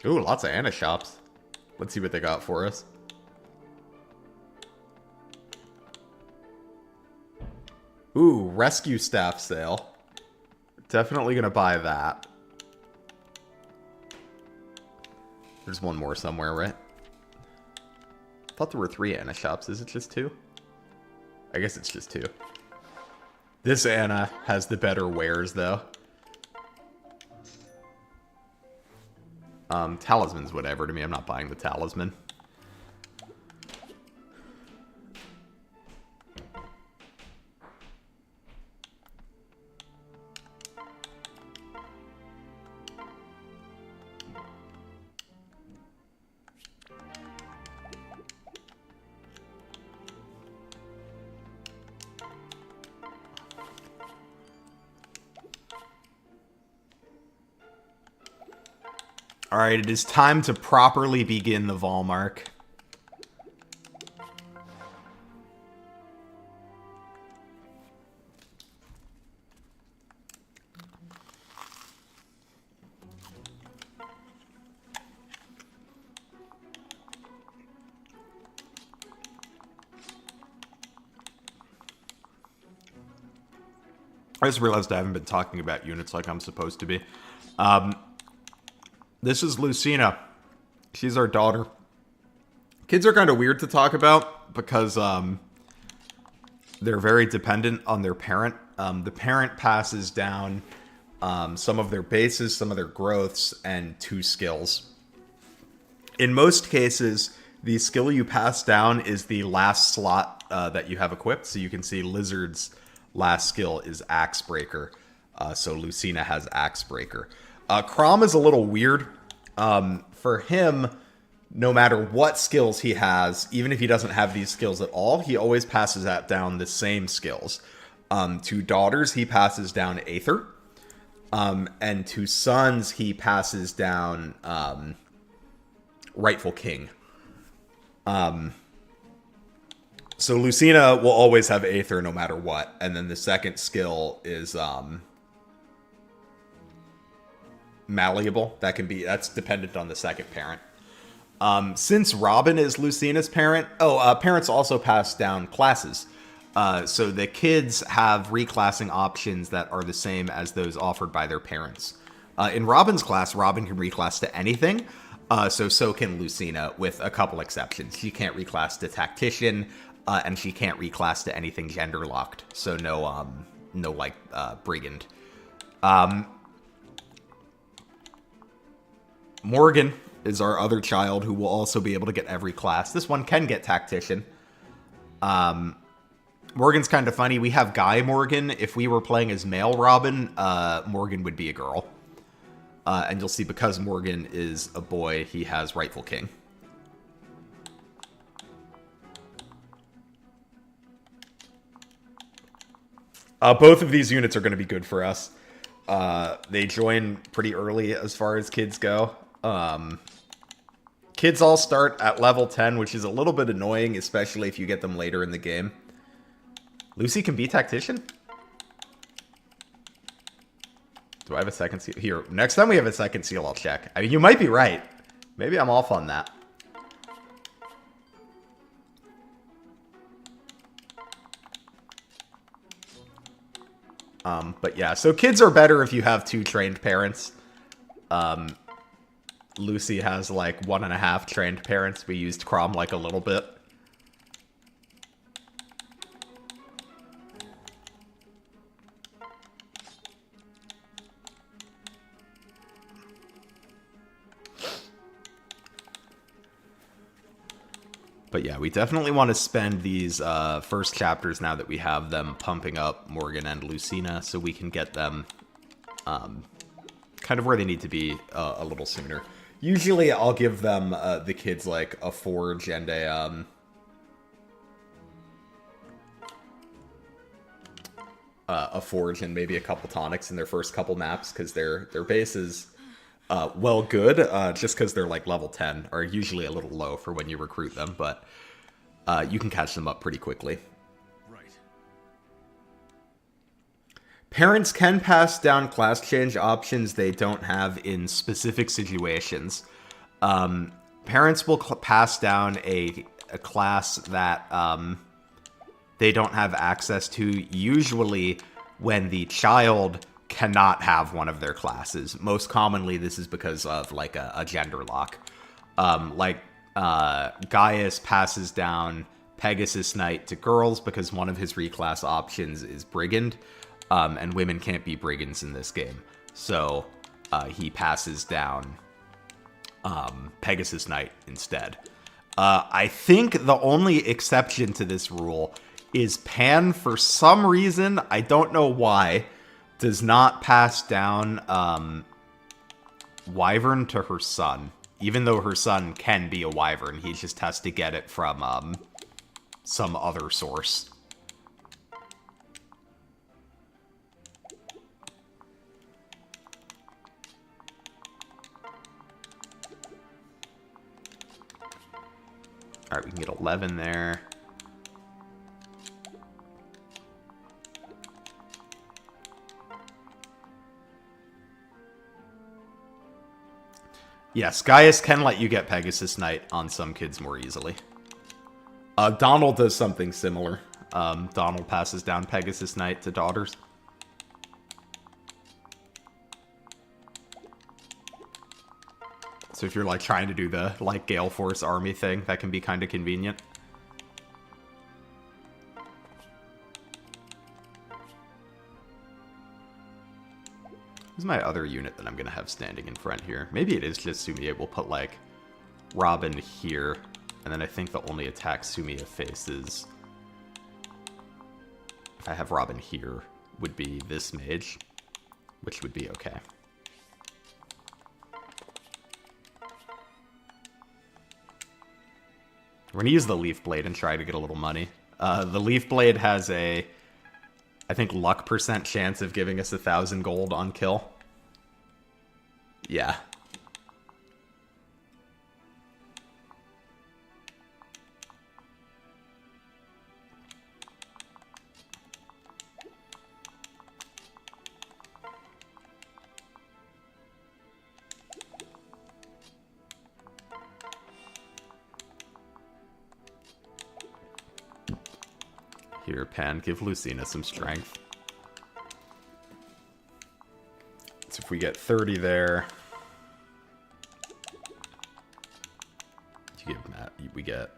Ooh, lots of Anna shops. Let's see what they got for us. Ooh, rescue staff sale. Definitely gonna buy that. There's one more somewhere, right? I thought there were 3 Anna shops. Is it just 2? I guess it's just 2. This Anna has the better wares, though. Talisman's whatever to me. I'm not buying the talisman. Alright, it is time to properly begin the Volmark. I just realized I haven't been talking about units like I'm supposed to be. This is Lucina. She's our daughter. Kids are kind of weird to talk about because they're very dependent on their parent. The parent passes down some of their bases, some of their growths, and 2 skills. In most cases, the skill you pass down is the last slot that you have equipped. So you can see Lizard's last skill is Axe Breaker. So Lucina has Axe Breaker. Crom is a little weird. For him, no matter what skills he has, even if he doesn't have these skills at all, he always passes that down the same skills. To daughters, he passes down Aether. And to sons, he passes down Rightful King. So Lucina will always have Aether no matter what. And then the second skill is Malleable. That's dependent on the second parent. Since Robin is Lucina's parent, parents also pass down classes. So the kids have reclassing options that are the same as those offered by their parents. In Robin's class, Robin can reclass to anything. So can Lucina, with a couple exceptions. She can't reclass to Tactician, and she can't reclass to anything gender locked. So no Brigand. Morgan is our other child who will also be able to get every class. This one can get Tactician. Morgan's kind of funny. We have Guy Morgan. If we were playing as male Robin, Morgan would be a girl. And you'll see because Morgan is a boy, he has Rightful King. Both of these units are going to be good for us. They join pretty early as far as kids go. Kids all start at level 10, which is a little bit annoying, especially if you get them later in the game. Lucy can be Tactician? Do I have a second seal? Here, next time we have a second seal, I'll check. I mean, you might be right. Maybe I'm off on that. But yeah, so kids are better if you have 2 trained parents. Lucy has like 1.5 trained parents. We used Crom like a little bit. But yeah, we definitely want to spend these first chapters now that we have them pumping up Morgan and Lucina so we can get them kind of where they need to be a little sooner. Usually I'll give them, the kids, like a forge and a forge and maybe a couple tonics in their first couple maps because their base is well good, just because they're like level 10, are usually a little low for when you recruit them, but you can catch them up pretty quickly. Right. Parents can pass down class change options they don't have in specific situations. Parents will pass down a class that they don't have access to, usually when the child cannot have one of their classes. Most commonly, this is because of like a gender lock. Gaius passes down Pegasus Knight to girls because one of his reclass options is Brigand, and women can't be Brigands in this game. So he passes down Pegasus Knight instead. I think the only exception to this rule is Pan, for some reason, I don't know why, does not pass down Wyvern to her son. Even though her son can be a Wyvern, he just has to get it from some other source. Alright, we can get 11 there. Yes, Gaius can let you get Pegasus Knight on some kids more easily. Donald does something similar. Donald passes down Pegasus Knight to daughters. So if you're like trying to do the like Gale Force army thing, that can be kind of convenient. Who's my other unit that I'm going to have standing in front here? Maybe it is just Sumie. We'll put, like, Robin here. And then I think the only attack Sumie faces, if I have Robin here, would be this mage, which would be okay. We're going to use the Leaf Blade and try to get a little money. The Leaf Blade has a, I think, luck % chance of giving us 1,000 gold on kill. Yeah. Here, Pan, give Lucina some strength. So if we get 30 there, you give Matt, we get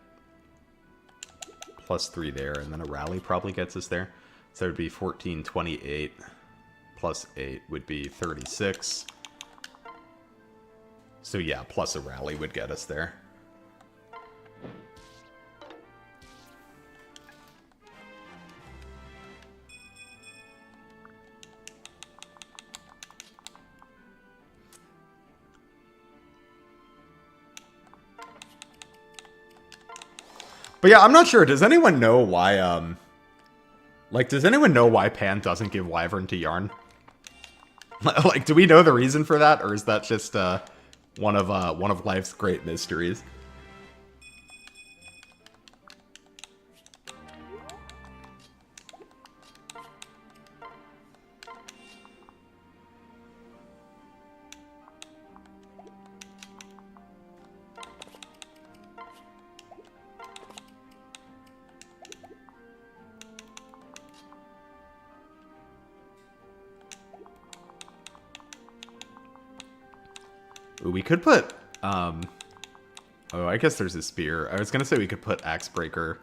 +3 there, and then a rally probably gets us there. So it would be 14, 28, plus 8 would be 36. So yeah, plus a rally would get us there. But yeah, I'm not sure. Does anyone know why Like, does anyone know why Pan doesn't give Wyvern to Yarn? Like, do we know the reason for that, or is that just one of life's great mysteries? Ooh, we could put, oh, I guess there's a spear. I was gonna say we could put Axebreaker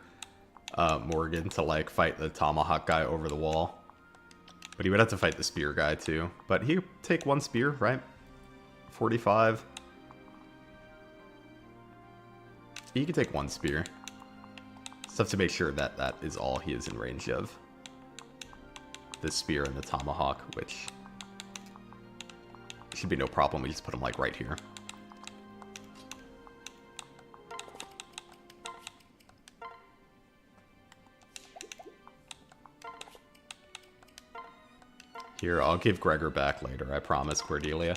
Morgan to, like, fight the Tomahawk guy over the wall. But he would have to fight the spear guy, too. But he would take one spear, right? 45. He could take one spear. Just have to make sure that that is all he is in range of. The spear and the Tomahawk, which should be no problem. We just put him, like, right here. Here, I'll give Gregor back later, I promise, Cordelia.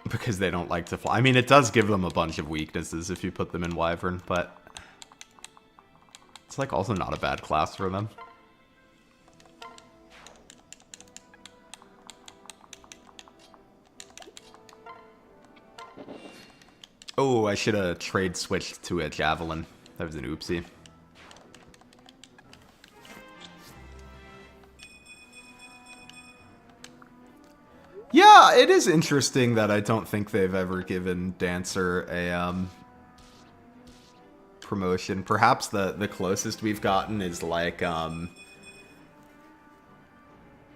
Because they don't like to fly. I mean, it does give them a bunch of weaknesses if you put them in Wyvern, but it's, like, also not a bad class for them. Oh, I should have trade switched to a Javelin. That was an oopsie. Yeah, it is interesting that I don't think they've ever given Dancer a promotion. Perhaps the closest we've gotten is, like, I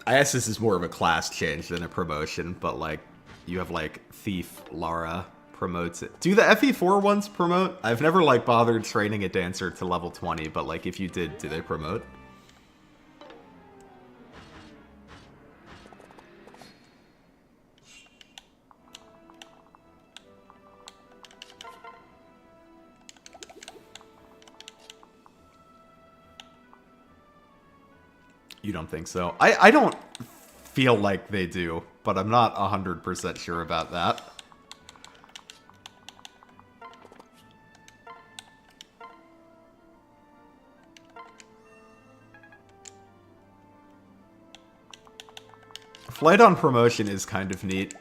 guess this is more of a class change than a promotion, but, like, you have, like, Thief Lara promotes it. Do the FE4 ones promote? I've never, like, bothered training a Dancer to level 20, but, like, if you did, do they promote? You don't think so? I don't feel like they do, but I'm not 100% sure about that. Flight on promotion is kind of neat.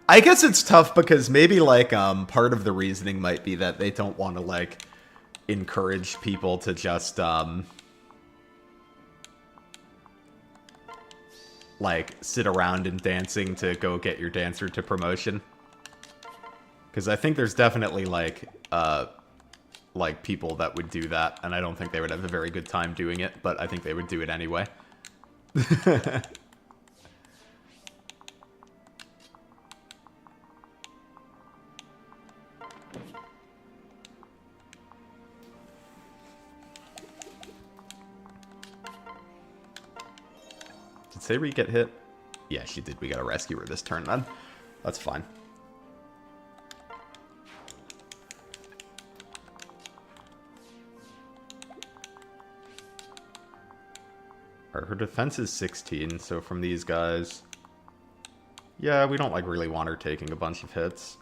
I guess it's tough because maybe, like, part of the reasoning might be that they don't want to, like, encourage people to just, like, sit around and dancing to go get your Dancer to promotion. Because I think there's definitely, like, people that would do that, and I don't think they would have a very good time doing it, but I think they would do it anyway. Did Sabri get hit? Yeah, she did. We gotta rescue her this turn, then. That's fine. Alright, her defense is 16, so from these guys... Yeah, we don't, like, really want her taking a bunch of hits.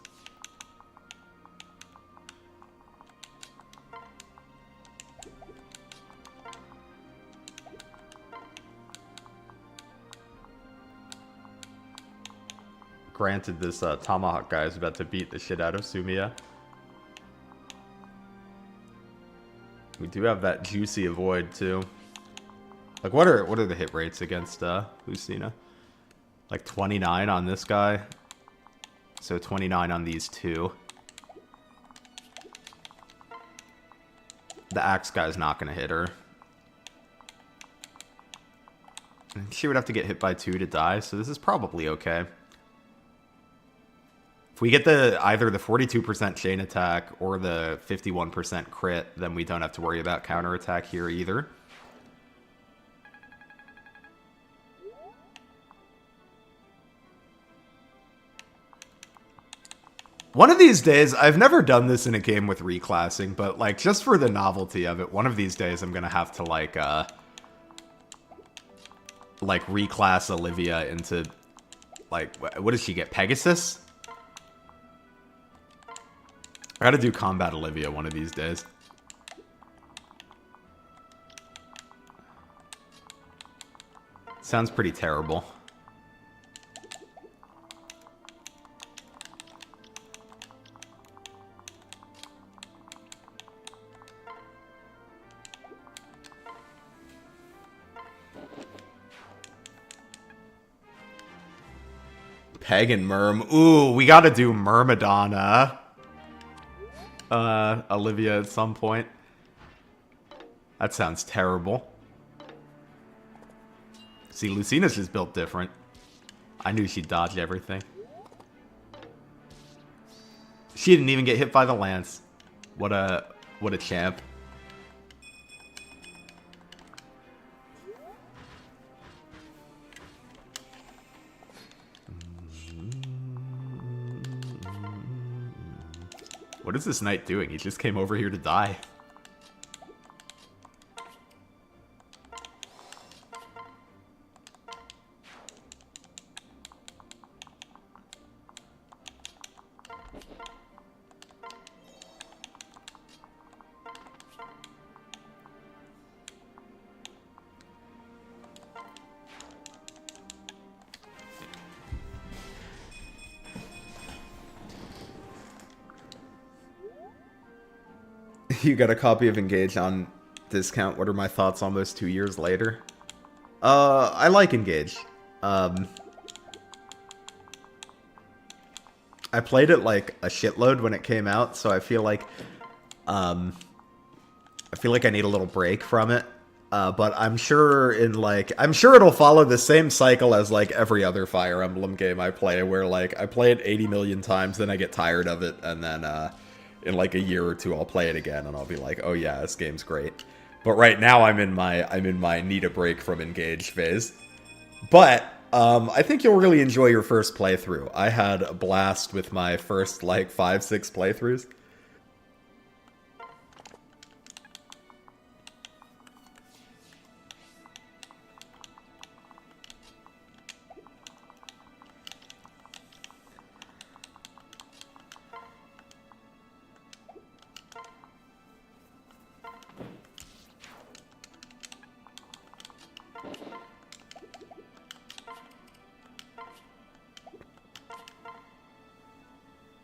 Granted, this Tomahawk guy is about to beat the shit out of Sumiya. We do have that juicy avoid, too. Like, what are the hit rates against Lucina? Like 29 on this guy. So 29 on these two. The axe guy's not going to hit her. She would have to get hit by 2 to die, so this is probably okay. If we get either the 42% chain attack or the 51% crit, then we don't have to worry about counterattack here either. One of these days, I've never done this in a game with reclassing, but, like, just for the novelty of it, one of these days I'm gonna have to, like, reclass Olivia into, like, what does she get? Pegasus? I gotta do Combat Olivia one of these days. Sounds pretty terrible. Peg and Merm. Ooh, we gotta do Myrmidon, Olivia at some point. That sounds terrible. See, Lucina's just built different. I knew she'd dodge everything. She didn't even get hit by the lance. What a champ. What is this knight doing? He just came over here to die. You got a copy of Engage on discount. What are my thoughts almost 2 years later? I like Engage. I played it like a shitload when it came out, so I feel like I need a little break from it. But I'm sure it'll follow the same cycle as like every other Fire Emblem game I play, where like I play it 80 million times, then I get tired of it, and then in like a year or two I'll play it again and I'll be like, oh yeah, this game's great. But right now I'm in my need a break from Engage phase. But I think you'll really enjoy your first playthrough. I had a blast with my first like 5-6 playthroughs.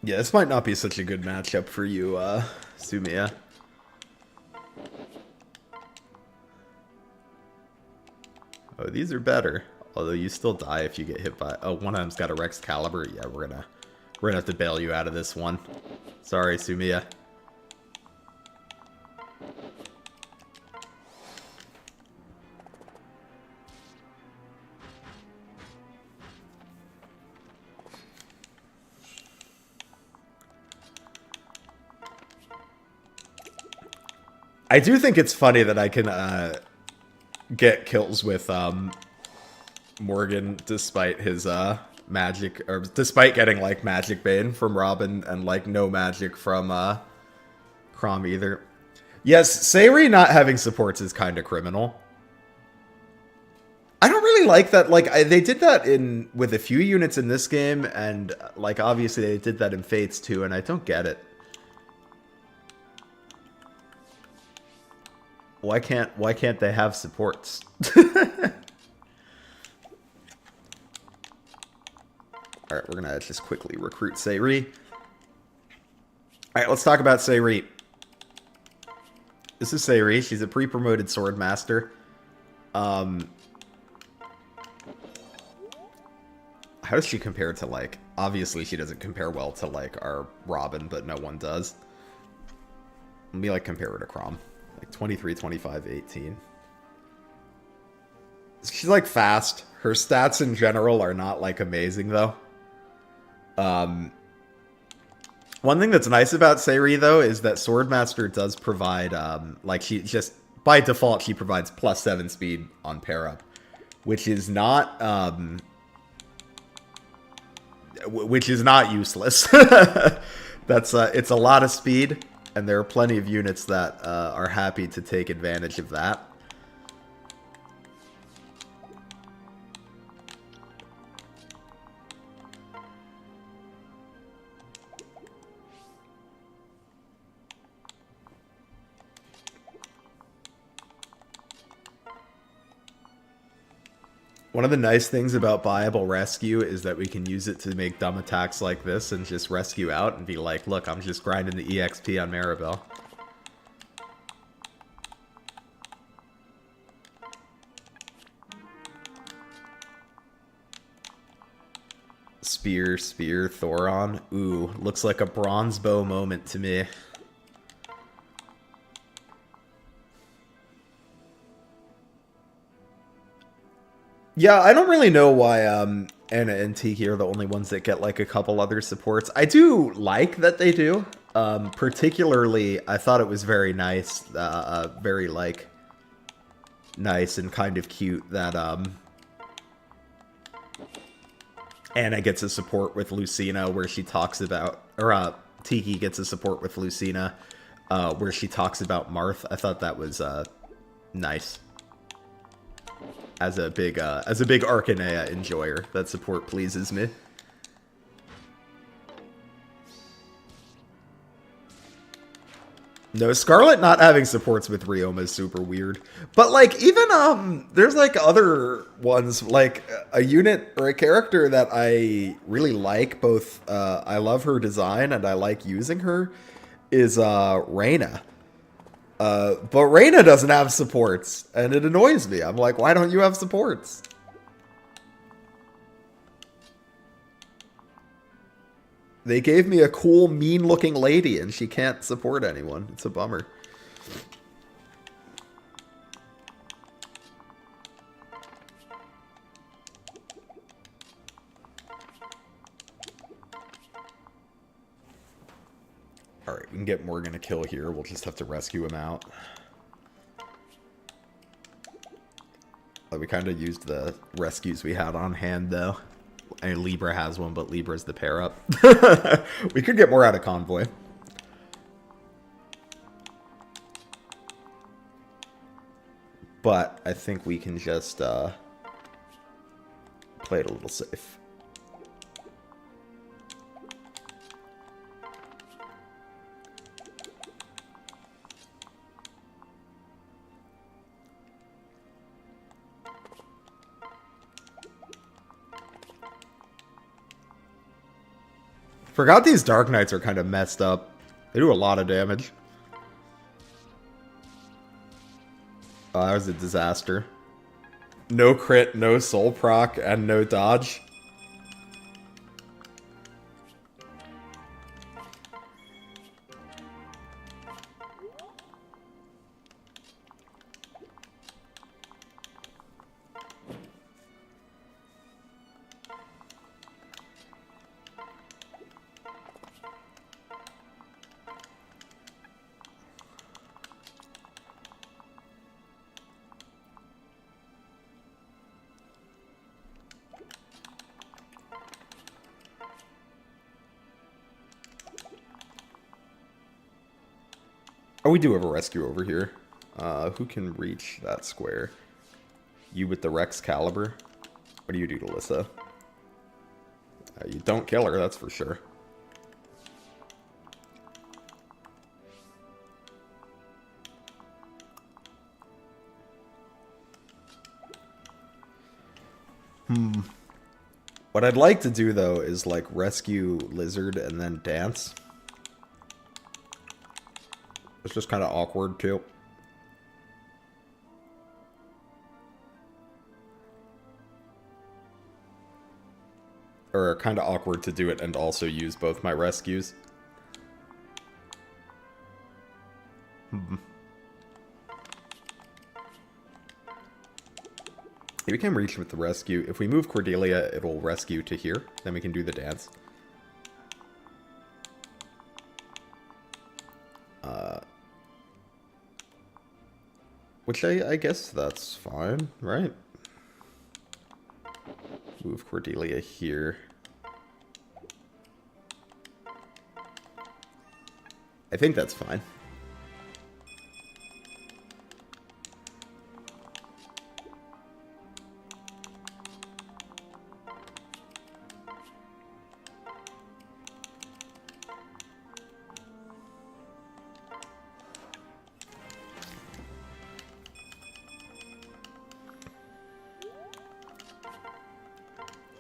Yeah, this might not be such a good matchup for you, Sumia. Oh, these are better. Although you still die if you get hit by... Oh, one of them's got a Racecarart. Yeah, we're gonna have to bail you out of this one. Sorry, Sumia. I do think it's funny that I can get kills with Morgan despite his magic, or despite getting like Magic Bane from Robin and like no magic from Chrom either. Yes, Sayri not having supports is kind of criminal. I don't really like that. Like they did that with a few units in this game, and like obviously they did that in Fates too, and I don't get it. Why can't they have supports? Alright, we're gonna just quickly recruit Sayri. Alright, let's talk about Sayri. This is Sayri. She's a pre-promoted Swordmaster. How does she compare to, like... Obviously, she doesn't compare well to, like, our Robin, but no one does. Let me, like, compare her to Chrom. Like, 23, 25, 18. She's, like, fast. Her stats in general are not, like, amazing, though. One thing that's nice about Sayri, though, is that Swordmaster does provide, like, she just... By default, she provides +7 speed on pair-up. Which is not, which is not useless. That's it's a lot of speed, and there are plenty of units that are happy to take advantage of that. One of the nice things about Buyable Rescue is that we can use it to make dumb attacks like this and just rescue out and be like, look, I'm just grinding the EXP on Maribel. Spear, Thoron. Ooh, looks like a bronze bow moment to me. Yeah, I don't really know why Anna and Tiki are the only ones that get like a couple other supports. I do like that they do. Particularly, I thought it was very nice, very like nice and kind of cute that Anna gets a support with Lucina where she talks about, or Tiki gets a support with Lucina where she talks about Marth. I thought that was nice. As a big Arcanea enjoyer, that support pleases me. No, Scarlet not having supports with Ryoma is super weird. But like even there's like other ones, like a unit or a character that I really like, both I love her design and I like using her, is Reyna. But Reyna doesn't have supports, and it annoys me. I'm like, why don't you have supports? They gave me a cool, mean-looking lady, and she can't support anyone. It's a bummer. Alright, we can get Morgan a kill here. We'll just have to rescue him out. We kind of used the rescues we had on hand, though. I mean, Libra has one, but Libra's the pair-up. We could get more out of Convoy. But I think we can just play it a little safe. Forgot these Dark Knights are kind of messed up. They do a lot of damage. Oh, that was a disaster. No crit, no soul proc, and no dodge. Oh, we do have a rescue over here. Who can reach that square? You with the Rex Caliber? What do you do to Lissa? You don't kill her, that's for sure. What I'd like to do, though, is, like, rescue Lizard and then dance. It's just kind of awkward, too. Or kind of awkward to do it and also use both my rescues. We can reach with the rescue. If we move Cordelia, it'll rescue to here. Then we can do the dance. Which I guess that's fine, right? Move Cordelia here. I think that's fine.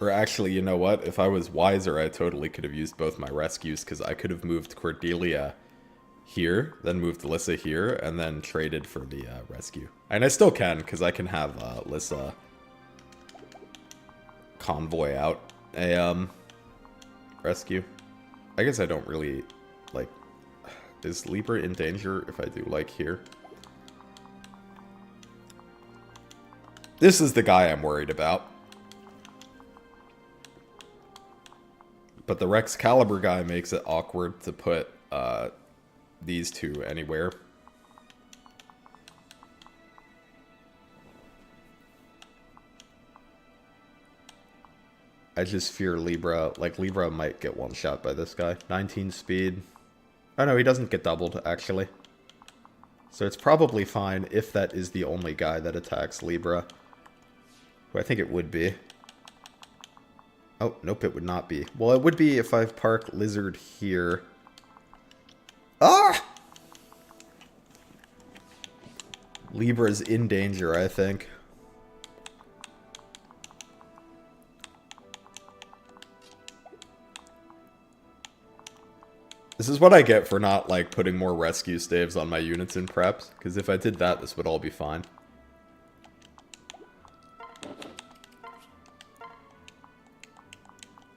Or actually, you know what? If I was wiser, I totally could have used both my rescues, because I could have moved Cordelia here, then moved Lissa here, and then traded for the rescue. And I still can, because I can have Lissa convoy out a rescue. I guess I don't really, like... Is Libra in danger if I do, like, here? This is the guy I'm worried about. But the Racecarart guy makes it awkward to put these two anywhere. I just fear Libra. Like, Libra might get one shot by this guy. 19 speed. Oh no, he doesn't get doubled, actually. So it's probably fine if that is the only guy that attacks Libra. Who I think it would be. Oh, nope, it would not be. Well, it would be if I park Lizard here. Ah! Libra's in danger, I think. This is what I get for not, like, putting more rescue staves on my units in preps. Because if I did that, this would all be fine.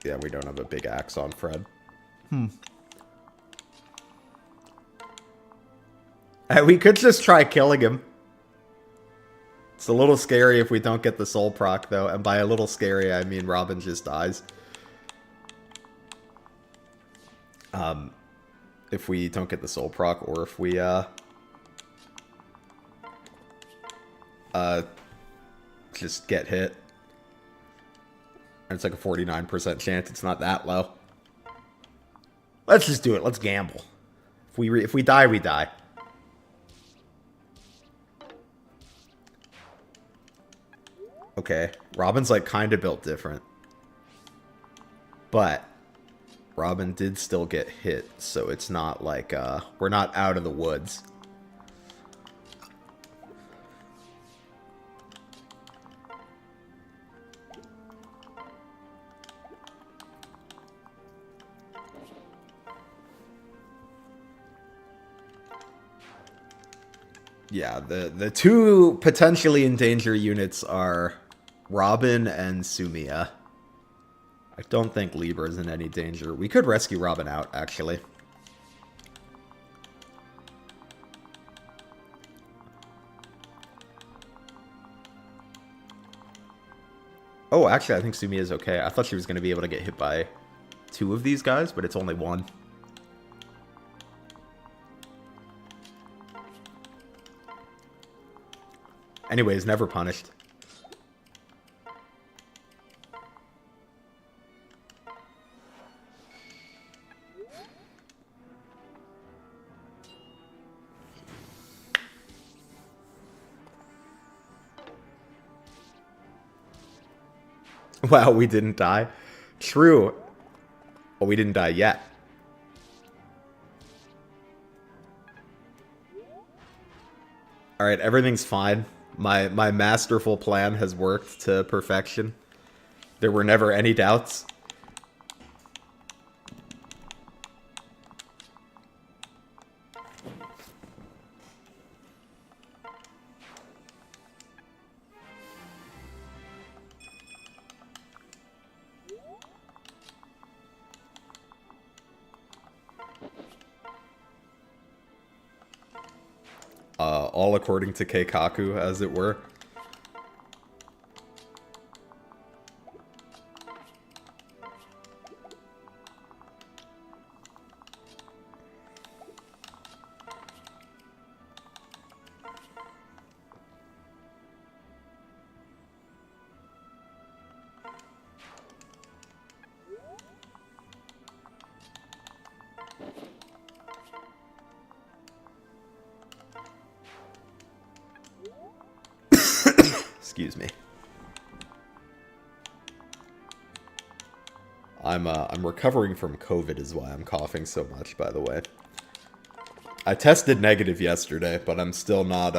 Yeah, we don't have a big axe on Fred. We could just try killing him. It's a little scary if we don't get the soul proc, though. And by a little scary, I mean Robin just dies. If we don't get the soul proc, or if we, just get hit. And it's like a 49% chance. It's not that low. Let's just do it. Let's gamble. If we die, we die. Okay. Robin's like kind of built different. But Robin did still get hit, so it's not like we're not out of the woods. Yeah, the two potentially in danger units are Robin and Sumia. I don't think Libra's in any danger. We could rescue Robin out, actually. Oh, actually, I think Sumia is okay. I thought she was going to be able to get hit by two of these guys, but it's only one. Anyways, never punished. Wow, we didn't die. True. Well, we didn't die yet. Alright, everything's fine. My masterful plan has worked to perfection. There were never any doubts. All according to Keikaku, as it were. Excuse me. I'm recovering from COVID is why I'm coughing so much, by the way. I tested negative yesterday, but I'm still not,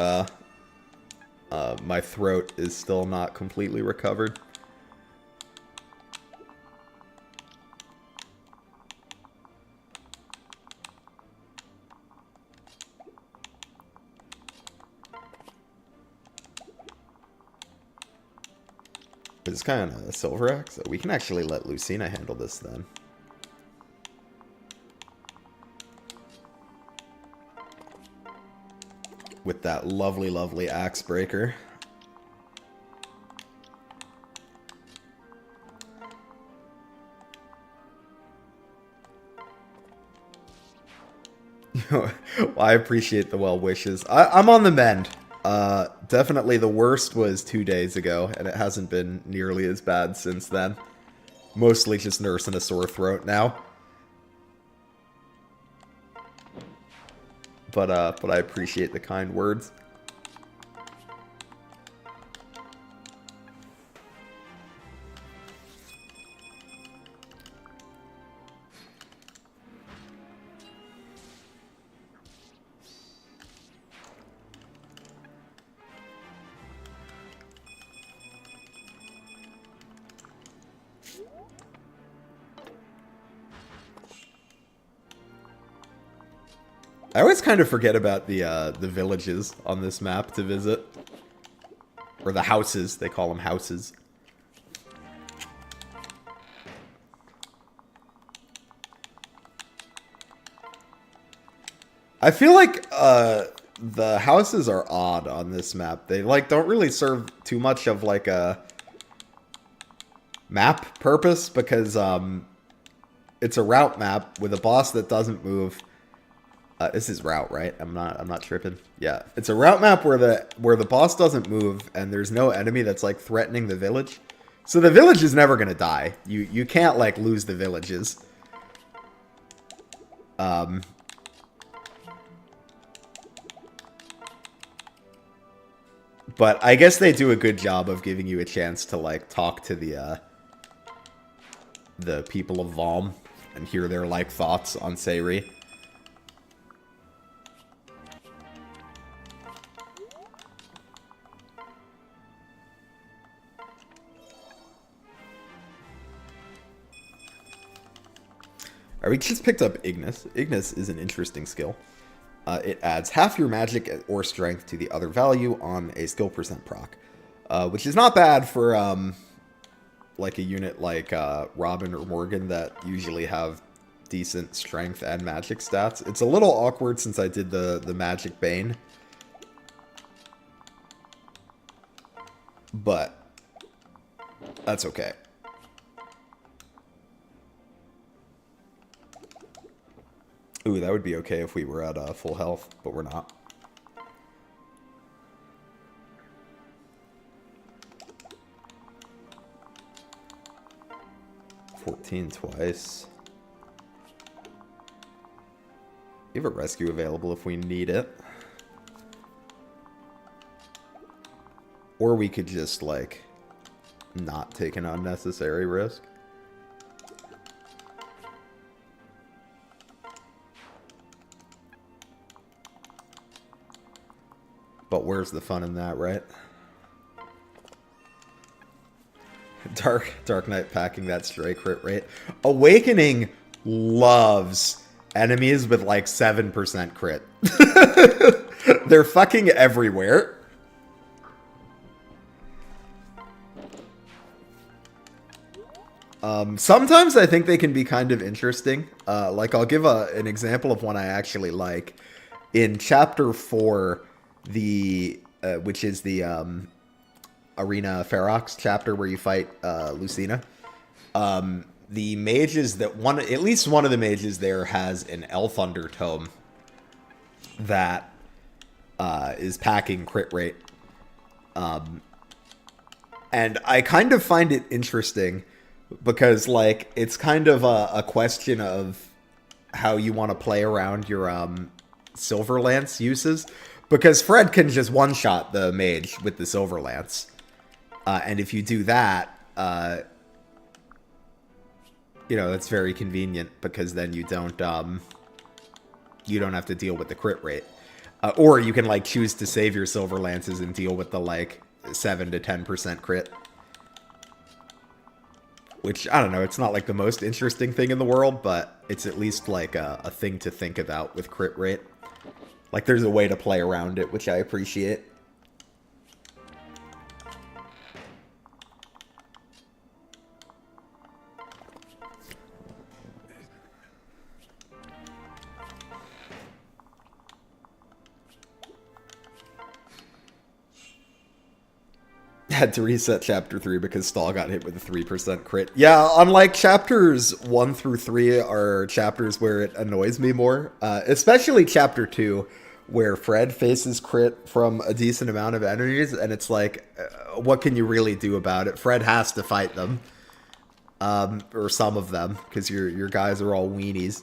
my throat is still not completely recovered. It's kind of a silver axe, so we can actually let Lucina handle this then. With that lovely, lovely axe breaker. Well, I appreciate the well wishes. I'm on the mend. Definitely the worst was 2 days ago, and it hasn't been nearly as bad since then. Mostly just nursing a sore throat now. But I appreciate the kind words. I always kind of forget about the villages on this map to visit. Or the houses, they call them houses. I feel like the houses are odd on this map. They like don't really serve too much of like a map purpose because it's a route map with a boss that doesn't move. This is route, right? I'm not tripping. Yeah, it's a route map where the boss doesn't move and there's no enemy that's like threatening the village. So the village is never gonna die. You can't like lose the villages. But I guess they do a good job of giving you a chance to like talk to the people of Valm and hear their like thoughts on Sayri. Alright, we just picked up Ignis. Ignis is an interesting skill. It adds half your magic or strength to the other value on a skill percent proc. Which is not bad for like a unit like Robin or Morgan that usually have decent strength and magic stats. It's a little awkward since I did the magic bane. But that's okay. Ooh, that would be okay if we were at full health, but we're not. $14 twice. We have a rescue available if we need it. Or we could just, like, not take an unnecessary risk. But where's the fun in that, right? Dark Knight packing that stray crit rate. Awakening loves enemies with like 7% crit. They're fucking everywhere. Sometimes I think they can be kind of interesting. Like I'll give an example of one I actually like. In chapter 4, which is the Arena Ferox chapter where you fight Lucina. The mages that at least one of the mages there has an Elf Thunder tome that is packing crit rate. And I kind of find it interesting because like it's kind of a question of how you want to play around your Silver Lance uses. Because Fred can just one-shot the mage with the Silver Lance. And if you do that, you know, that's very convenient because then you don't have to deal with the crit rate. Or you can like choose to save your silver lances and deal with the like 7 to 10% crit. Which, I don't know, it's not like the most interesting thing in the world, but it's at least like a thing to think about with crit rate. Like there's a way to play around it, which I appreciate. Had to reset chapter 3 because Stall got hit with a 3% crit. Yeah, unlike chapters 1 through 3 are chapters where it annoys me more. Especially chapter 2, where Fred faces crit from a decent amount of enemies, and it's like, what can you really do about it? Fred has to fight them. Or some of them, because your guys are all weenies.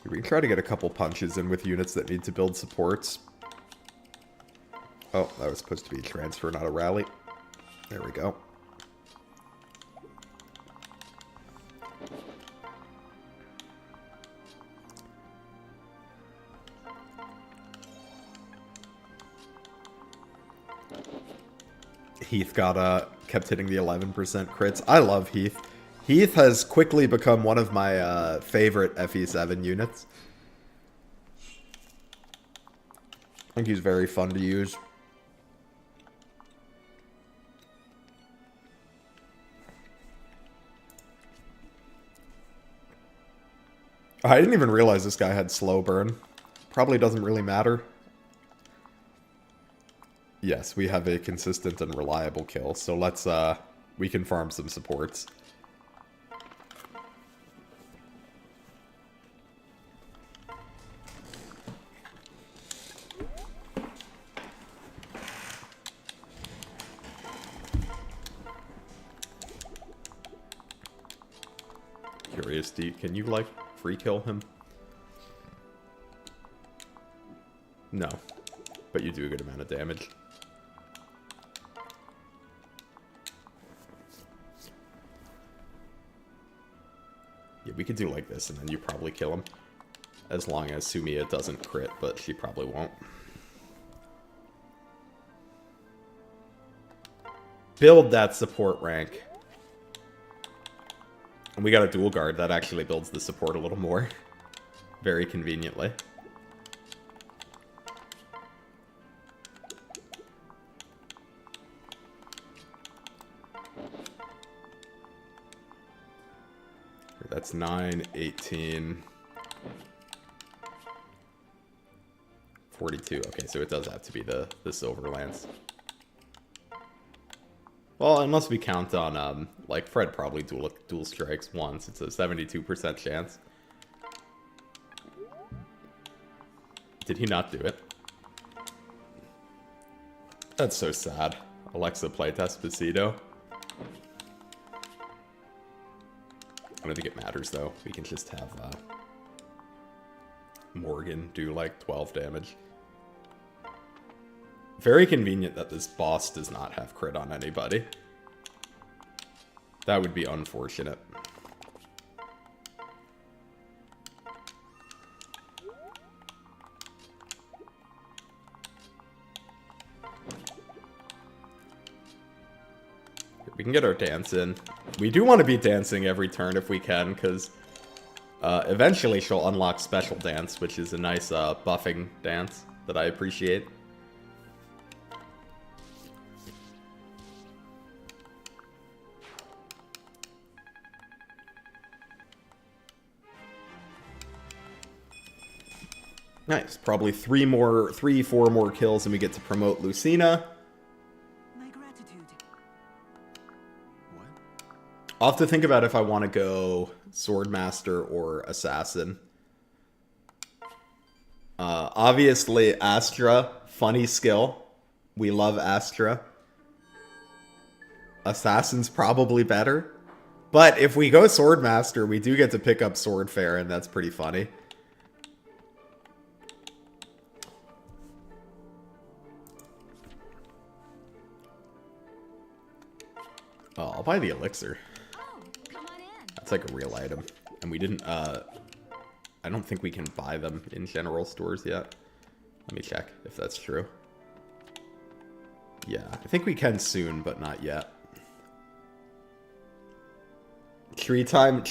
We can try to get a couple punches in with units that need to build supports. Oh, that was supposed to be a transfer, not a rally. There we go. Heath kept hitting the 11% crits. I love Heath. Heath has quickly become one of my favorite FE7 units. I think he's very fun to use. I didn't even realize this guy had slow burn. Probably doesn't really matter. Yes, we have a consistent and reliable kill, so let's, we can farm some supports. Curious, can you, like, free kill him? No. But you do a good amount of damage. Yeah, we could do like this, and then you probably kill him. As long as Sumiya doesn't crit, but she probably won't. Build that support rank. And we got a dual guard that actually builds the support a little more. Very conveniently. That's 9, 18, 42. Okay, so it does have to be the silver lance. Well, unless we count on, like, Fred probably dual strikes once. It's a 72% chance. Did he not do it? That's so sad. Alexa playtest Besido. I don't think it matters, though. We can just have Morgan do, like, 12 damage. Very convenient that this boss does not have crit on anybody. That would be unfortunate. We can get our dance in. We do want to be dancing every turn if we can, because eventually she'll unlock special dance, which is a nice buffing dance that I appreciate. Nice. Probably 4 more kills, and we get to promote Lucina. My gratitude. What? I'll have to think about if I want to go Swordmaster or Assassin. Obviously, Astra, funny skill. We love Astra. Assassin's probably better. But if we go Swordmaster, we do get to pick up Swordfair, and that's pretty funny. Oh, I'll buy the elixir. Oh, come on in. That's like a real item. And we didn't, I don't think we can buy them in general stores yet. Let me check if that's true. Yeah, I think we can soon, but not yet. Tree time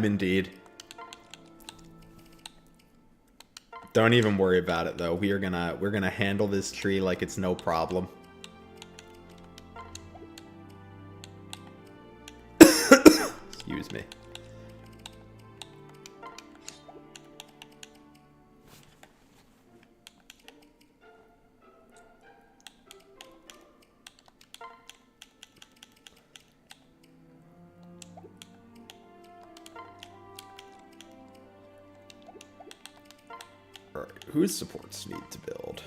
indeed. Don't even worry about it though. We're gonna handle this tree like it's no problem. Excuse me. Alright, whose supports need to build?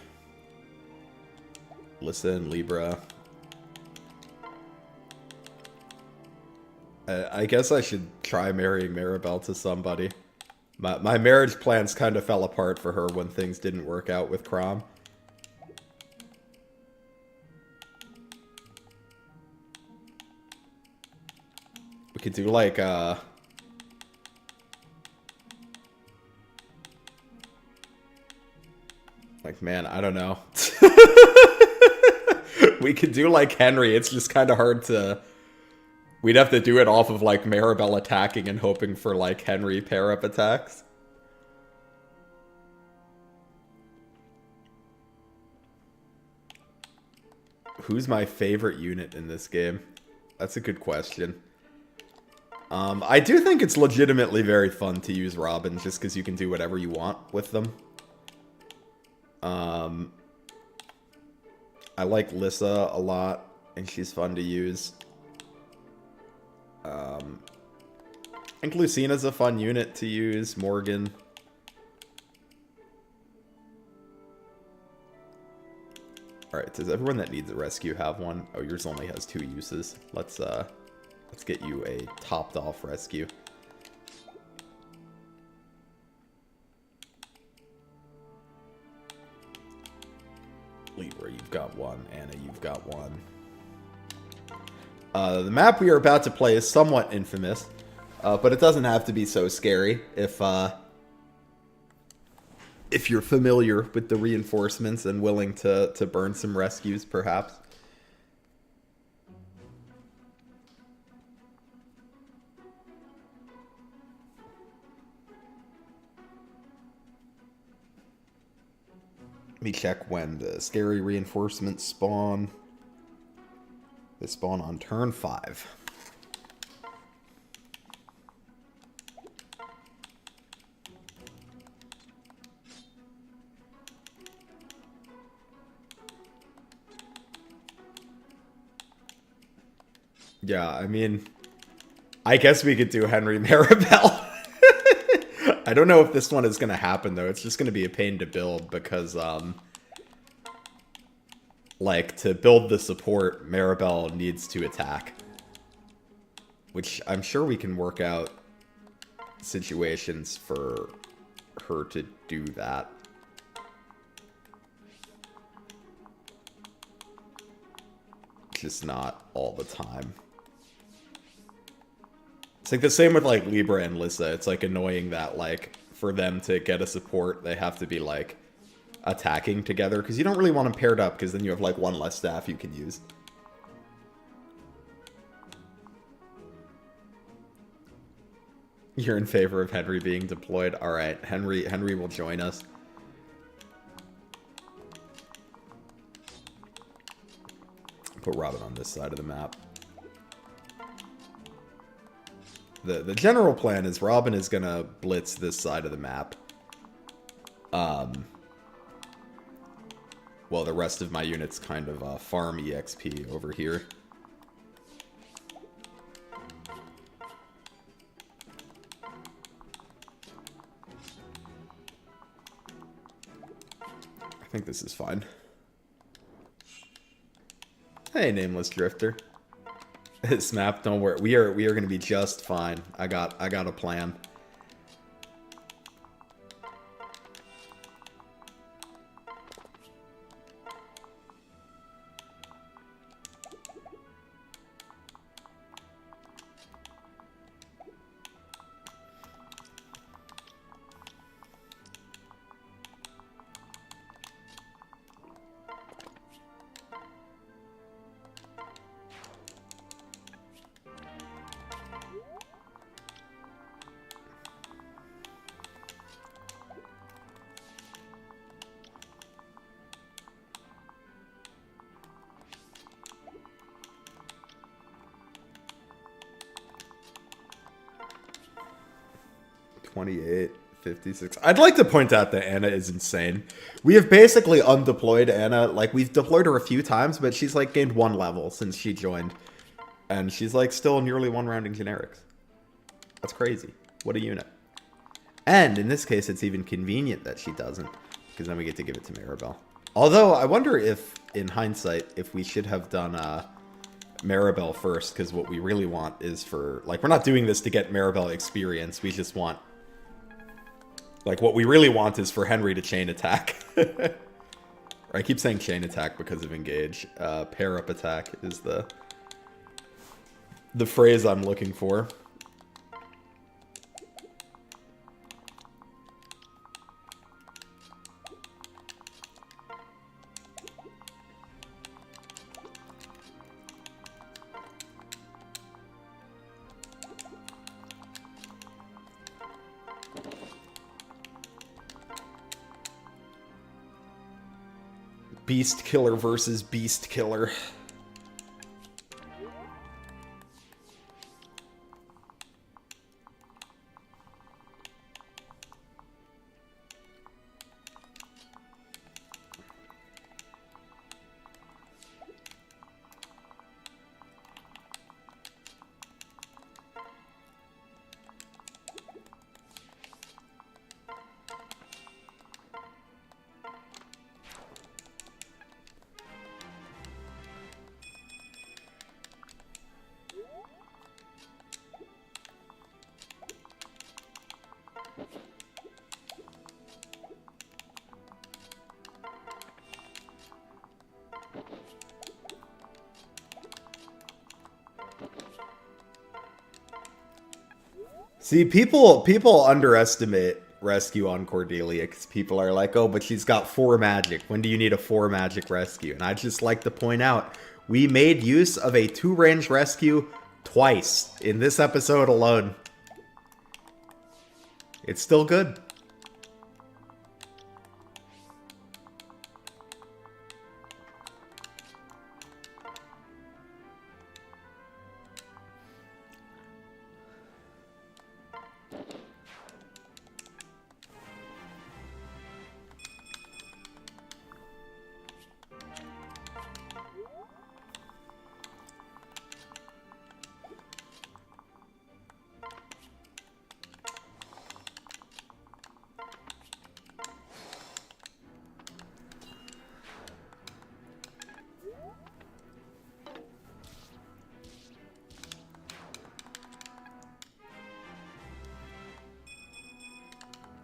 Listen, Libra. I guess I should try marrying Maribel to somebody. My marriage plans kind of fell apart for her when things didn't work out with Crom. We could do like, man, I don't know. We could do like Henry. It's just kind of hard to... We'd have to do it off of, like, Maribel attacking and hoping for, like, Henry pair-up attacks. Who's my favorite unit in this game? That's a good question. I do think it's legitimately very fun to use Robin, just because you can do whatever you want with them. I like Lissa a lot, and she's fun to use. I think Lucina's a fun unit to use. Morgan. Alright, does everyone that needs a rescue have one? Oh, yours only has 2 uses. Let's get you a topped off rescue. Libra, you've got 1. Anna, you've got 1. The map we are about to play is somewhat infamous, but it doesn't have to be so scary if you're familiar with the reinforcements and willing to burn some rescues, perhaps. Let me check when the scary reinforcements spawn. They spawn on turn 5. Yeah, I mean, I guess we could do Henry Maribel. I don't know if this one is going to happen, though. It's just going to be a pain to build because, like, to build the support, Maribel needs to attack. Which I'm sure we can work out situations for her to do that. Just not all the time. It's like the same with, like, Libra and Lissa. It's, like, annoying that, like, for them to get a support, they have to be, like, attacking together. Because you don't really want them paired up, because then you have, like, 1 less staff you can use. You're in favor of Henry being deployed? Alright, Henry will join us. Put Robin on this side of the map. The general plan is Robin is gonna blitz this side of the map. Well, the rest of my units kind of farm EXP over here. I think this is fine. Hey, Nameless Drifter. Smap, don't worry. We are going to be just fine. I got a plan. I'd like to point out that Anna is insane. We have basically undeployed Anna. Like, we've deployed her a few times, but she's, like, gained 1 level since she joined. And she's, like, still nearly 1-rounding generics. That's crazy. What a unit. And, in this case, it's even convenient that she doesn't, because then we get to give it to Maribel. Although, I wonder if, in hindsight, if we should have done, Maribel first, because what we really want is for... Like, we're not doing this to get Maribel experience, we just want... Like, what we really want is for Henry to chain attack. I keep saying chain attack because of engage. Pair up attack is the phrase I'm looking for. Beast Killer versus Beast Killer. See, people underestimate rescue on Cordelia because people are like, oh, but she's got 4 magic. When do you need a 4 magic rescue? And I just like to point out, we made use of a 2-range rescue twice in this episode alone. It's still good.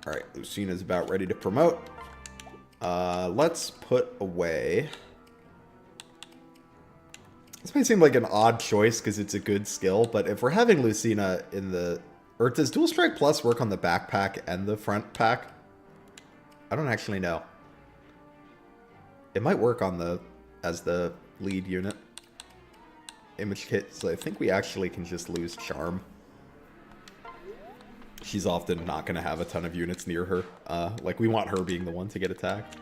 Alright, Lucina's about ready to promote. Let's put away... This may seem like an odd choice because it's a good skill, but if we're having Lucina in the... Or does Dual Strike Plus work on the backpack and the front pack? I don't actually know. It might work on the... as the lead unit. In which case, I think we actually can just lose Charm. She's often not going to have a ton of units near her. Like, we want her being the one to get attacked.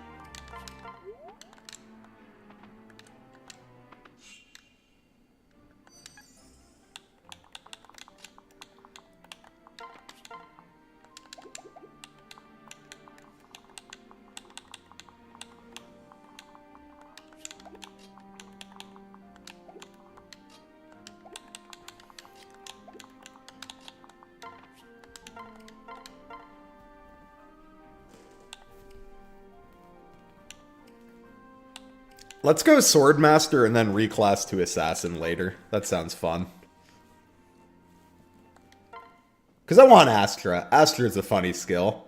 Let's go Swordmaster and then reclass to Assassin later. That sounds fun. Because I want Astra. Astra is a funny skill.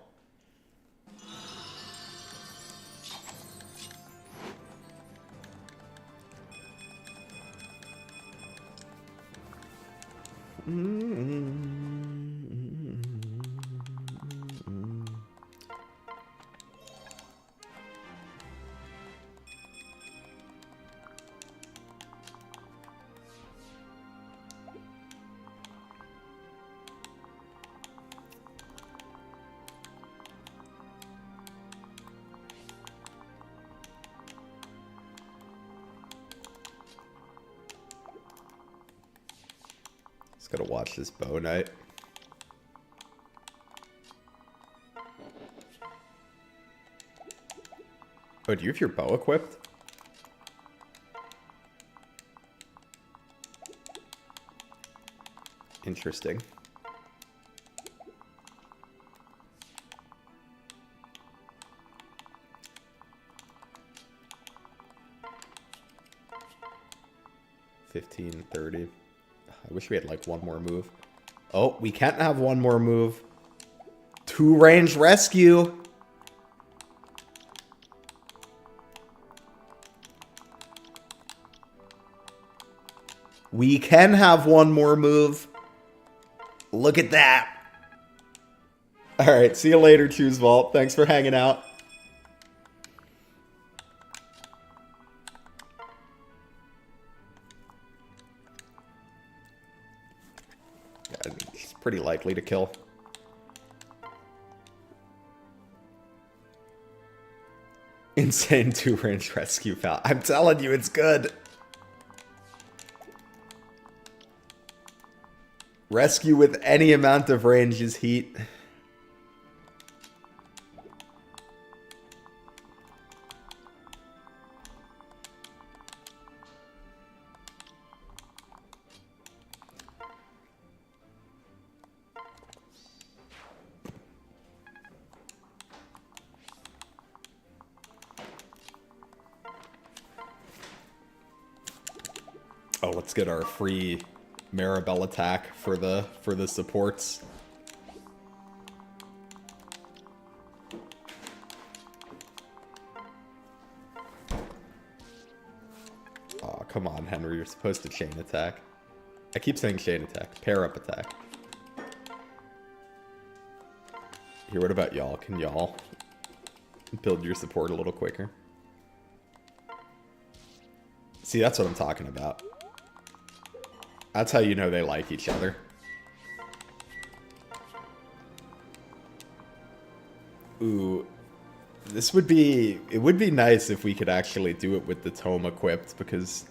Just gotta watch this bow knight. Oh, do you have your bow equipped? Interesting. $15.30. I wish we had like one more move. Oh, we can't have one more move. 2-range rescue. We can have one more move. Look at that. All right, see you later, Choose Vault. Thanks for hanging out. Yeah, it's pretty likely to kill. Insane 2-range rescue foul. I'm telling you, it's good. Rescue with any amount of range is heat. Oh, let's get our free Maribel attack for the supports. Oh, come on, Henry. You're supposed to chain attack. I keep saying chain attack. Pair up attack. Here, what about y'all? Can y'all build your support a little quicker? See, that's what I'm talking about. That's how you know they like each other. Ooh. This would be... It would be nice if we could actually do it with the tome equipped, because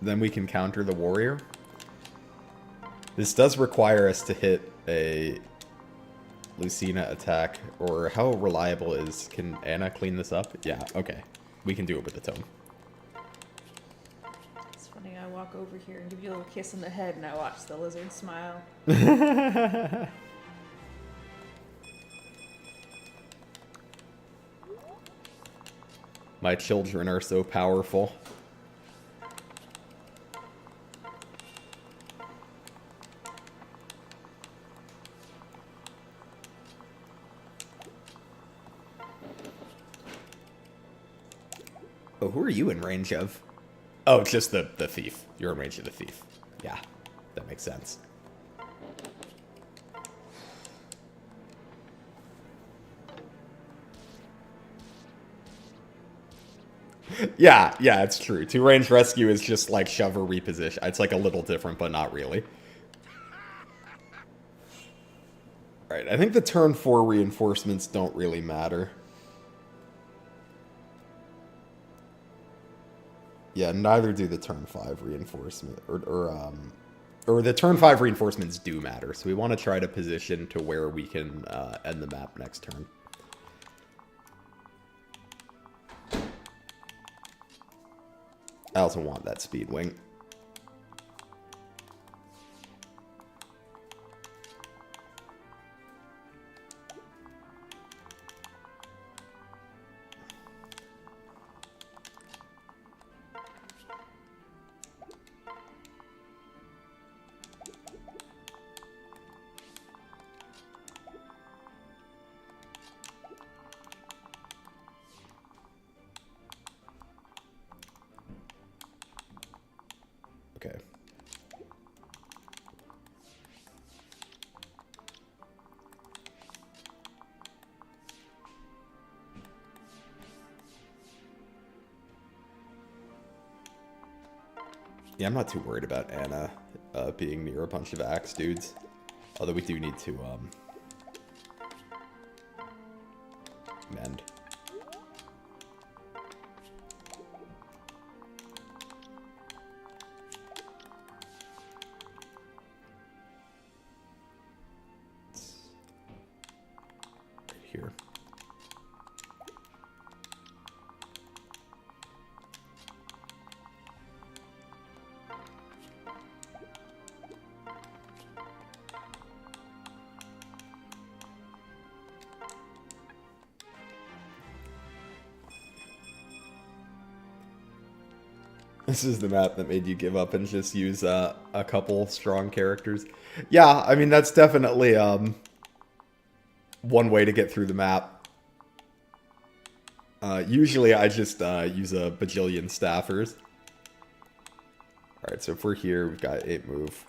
then we can counter the warrior. This does require us to hit a Lucina attack, or how reliable is... Can Anna clean this up? Yeah, okay. We can do it with the tome. I walk over here and give you a little kiss on the head, and I watch the lizard smile. My children are so powerful. Oh, who are you in range of? Oh, just the thief. You're in range of the thief. Yeah, that makes sense. Yeah, it's true. 2-range rescue is just like shove or reposition. It's like a little different, but not really. Alright, I think the turn 4 reinforcements don't really matter. Yeah, neither do the turn 5 reinforcement, or the turn 5 reinforcements do matter. So we want to try to position to where we can end the map next turn. I also want that speed wing. Yeah, I'm not too worried about Anna being near a bunch of axe dudes. Although we do need to mend. Right here. This is the map that made you give up and just use a couple strong characters. Yeah, I mean, that's definitely one way to get through the map. Usually I just use a bajillion staffers. Alright, so if we're here, we've got 8 move.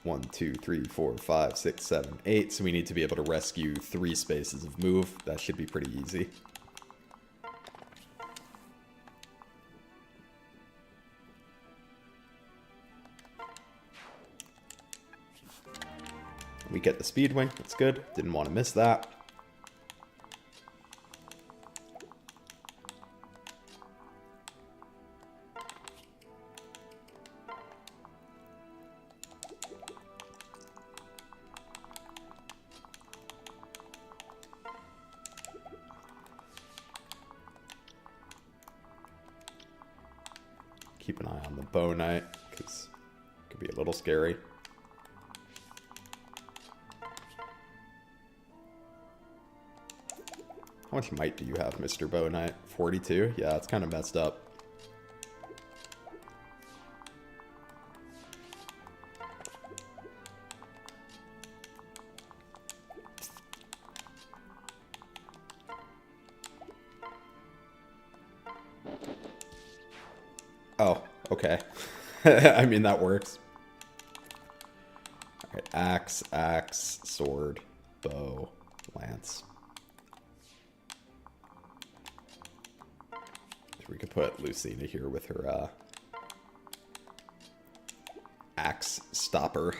1, 2, 3, 4, 5, 6, 7, 8. So we need to be able to rescue 3 spaces of move. That should be pretty easy. We get the speed wing. That's good. Didn't want to miss that. Keep an eye on the bow knight, because it could be a little scary. How much might do you have, Mr. Bow Knight? 42? Yeah, it's kind of messed up. Oh, okay. I mean, that works. Alright, axe, axe, sword, bow, lance. We could put Lucina here with her axe stopper.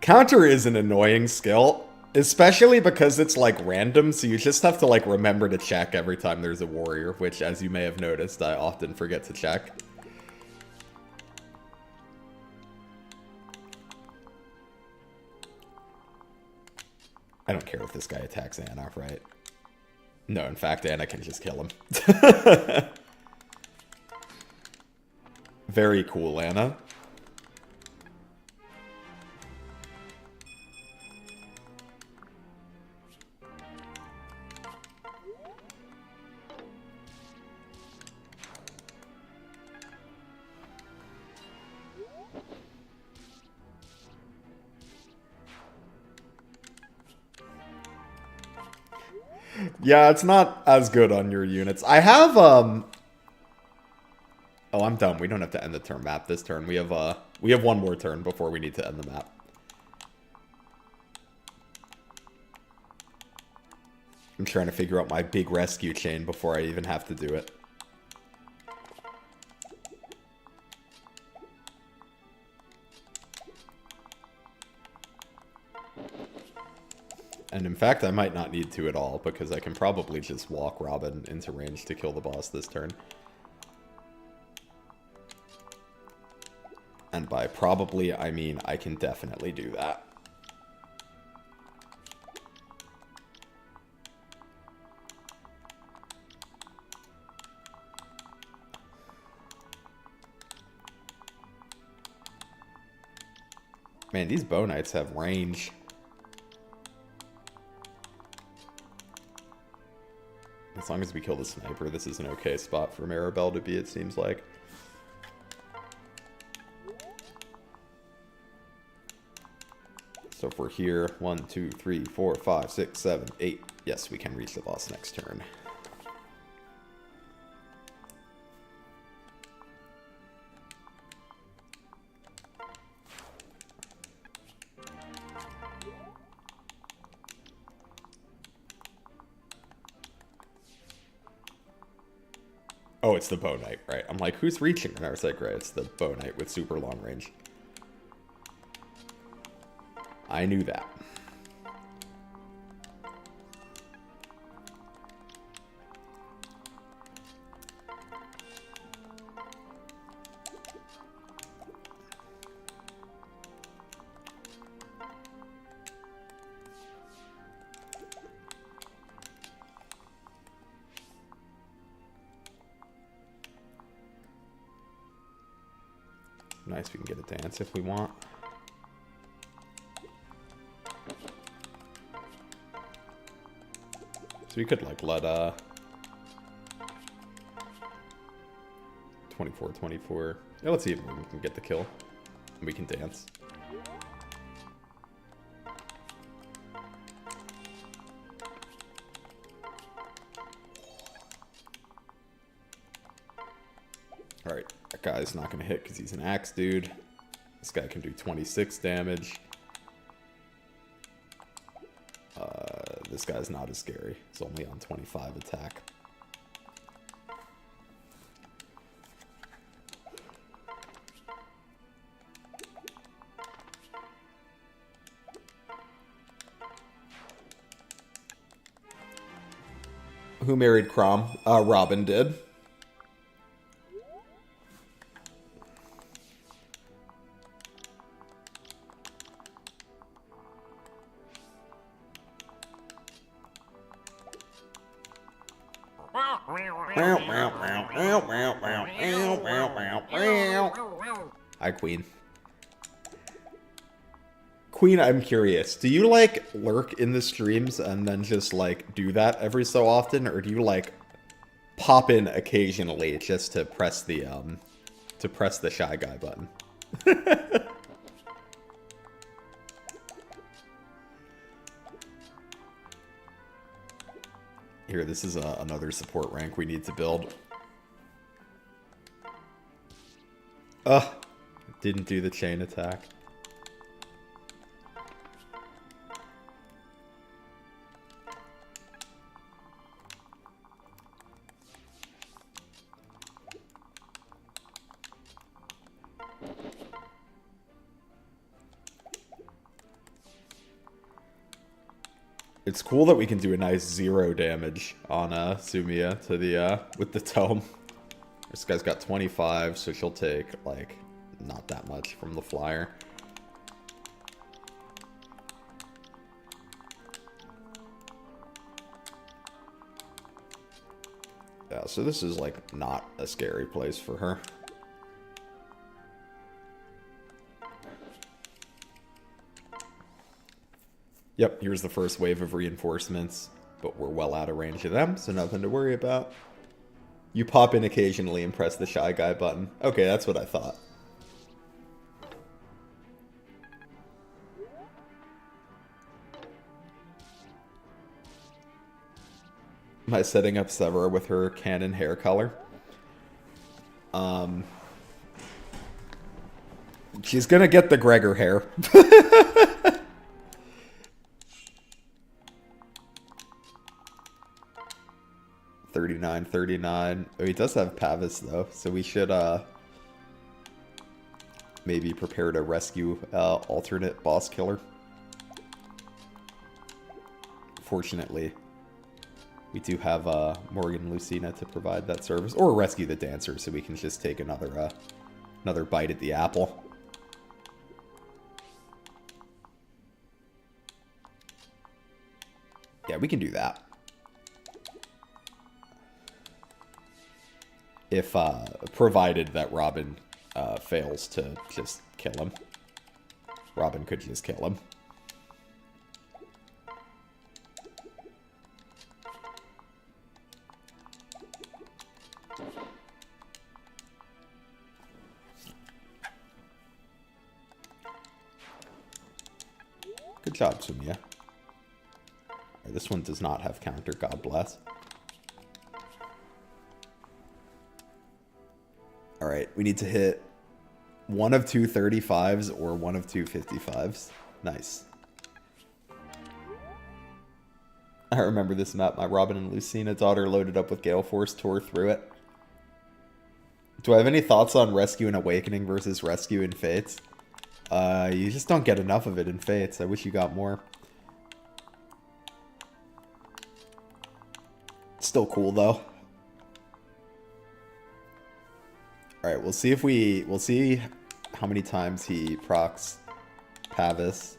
Counter is an annoying skill, especially because it's like random, so you just have to like remember to check every time there's a warrior, which as you may have noticed, I often forget to check. I don't care if this guy attacks Anna, right? No, in fact, Anna can just kill him. Very cool, Anna. Yeah, it's not as good on your units. I have, Oh, I'm dumb. We don't have to end the turn map this turn. We have one more turn before we need to end the map. I'm trying to figure out my big rescue chain before I even have to do it. And in fact, I might not need to at all, because I can probably just walk Robin into range to kill the boss this turn. And by probably, I mean I can definitely do that. Man, these bow knights have range. As long as we kill the sniper, this is an okay spot for Maribel to be, it seems like. So if we're here, 1, 2, 3, 4, 5, 6, 7, 8. Yes, we can reach the boss next turn. Oh, it's the bow knight, right? I'm like, who's reaching? And I was like, right, it's the bow knight with super long range. I knew that. Nice, we can get a dance if we want. So we could like let 24. Yeah, let's see if we can get the kill. We can dance. Alright, that guy's not gonna hit because he's an axe dude. This guy can do 26 damage. This guy's not as scary. It's only on 25 attack. Who married Crom? Robin did. Hi, Queen. Queen, I'm curious. Do you, like, lurk in the streams and then just, like, do that every so often? Or do you, like, pop in occasionally just to press the Shy Guy button? Here, this is another support rank we need to build. Ugh. Didn't do the chain attack. It's cool that we can do a nice 0 damage on Sumiya to the with the tome. This guy's got 25, so she'll take like not that much from the flyer. Yeah, so this is like not a scary place for her. Yep, here's the first wave of reinforcements, but we're well out of range of them, so nothing to worry about. You pop in occasionally and press the Shy Guy button. Okay, that's what I thought. Am I setting up Severa with her canon hair color? She's gonna get the Gregor hair. 39. Oh, he does have Pavis though, so we should maybe prepare to rescue alternate boss killer. Fortunately, we do have Morgan Lucina to provide that service, or rescue the dancer, so we can just take another another bite at the apple. Yeah, we can do that. If, provided that Robin, fails to just kill him. Robin could just kill him. Good job, Sumia. Right, this one does not have counter, God bless. Alright, we need to hit one of two 35s or one of two 55s. Nice. I remember this map. My Robin and Lucina daughter loaded up with Gale Force, tore through it. Do I have any thoughts on Rescue and Awakening versus Rescue in Fates? You just don't get enough of it in Fates. I wish you got more. Still cool though. Alright, we'll see if we'll see how many times he procs Pavis.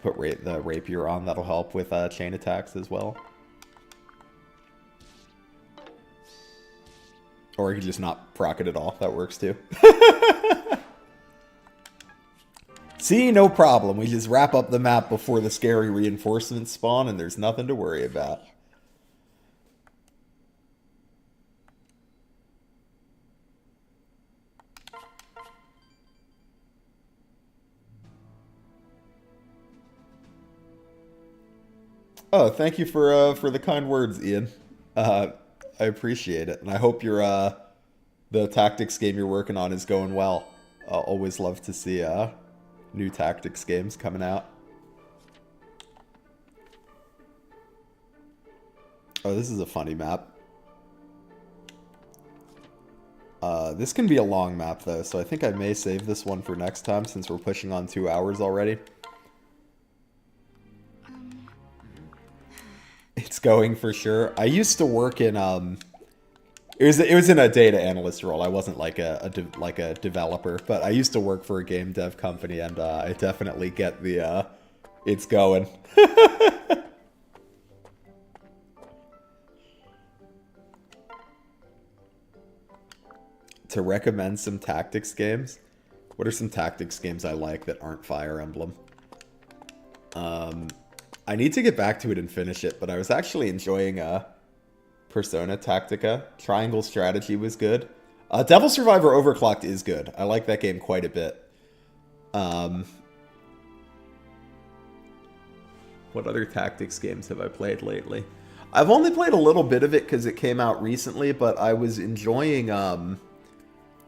Put the Rapier on, that'll help with chain attacks as well. Or he could just not proc it at all, that works too. See, no problem. We just wrap up the map before the scary reinforcements spawn and there's nothing to worry about. Oh, thank you for the kind words, Ian. I appreciate it, and I hope your the tactics game you're working on is going well. Always love to see new tactics games coming out. Oh, this is a funny map. This can be a long map though, so I think I may save this one for next time since we're pushing on 2 hours already. It's going for sure. I used to work in it was in a data analyst role. I wasn't like a developer, but I used to work for a game dev company, and I definitely get the it's going. To recommend some tactics games. What are some tactics games I like that aren't Fire Emblem? I need to get back to it and finish it, but I was actually enjoying Persona Tactica. Triangle Strategy was good. Devil Survivor Overclocked is good. I like that game quite a bit. What other tactics games have I played lately? I've only played a little bit of it because it came out recently, but I was enjoying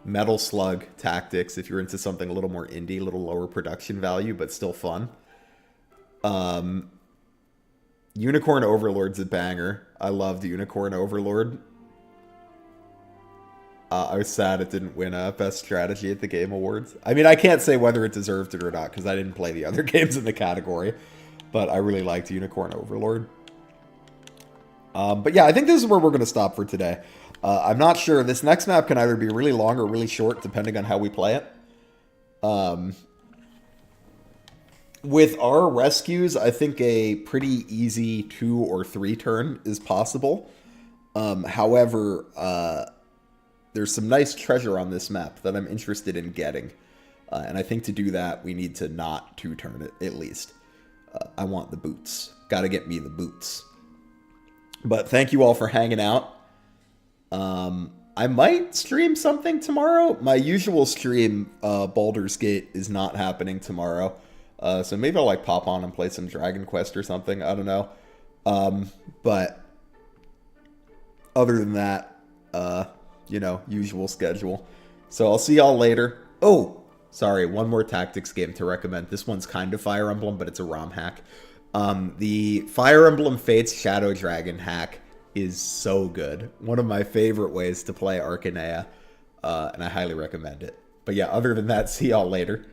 Metal Slug Tactics if you're into something a little more indie, a little lower production value, but still fun. Unicorn Overlord's a banger. I loved Unicorn Overlord. I was sad it didn't win Best Strategy at the Game Awards. I mean, I can't say whether it deserved it or not, because I didn't play the other games in the category. But I really liked Unicorn Overlord. But yeah, I think this is where we're going to stop for today. I'm not sure. This next map can either be really long or really short, depending on how we play it. With our rescues, I think a pretty easy 2 or 3 turn is possible. However, there's some nice treasure on this map that I'm interested in getting. And I think to do that, we need to not 2 turn it, at least. I want the boots. Gotta get me the boots. But thank you all for hanging out. I might stream something tomorrow. My usual stream, Baldur's Gate, is not happening tomorrow. So maybe I'll like pop on and play some Dragon Quest or something. I don't know. But other than that, you know, usual schedule. So I'll see y'all later. Oh, sorry. One more tactics game to recommend. This one's kind of Fire Emblem, but it's a ROM hack. The Fire Emblem Fates Shadow Dragon hack is so good. One of my favorite ways to play Arcaneia. And I highly recommend it. But yeah, other than that, see y'all later.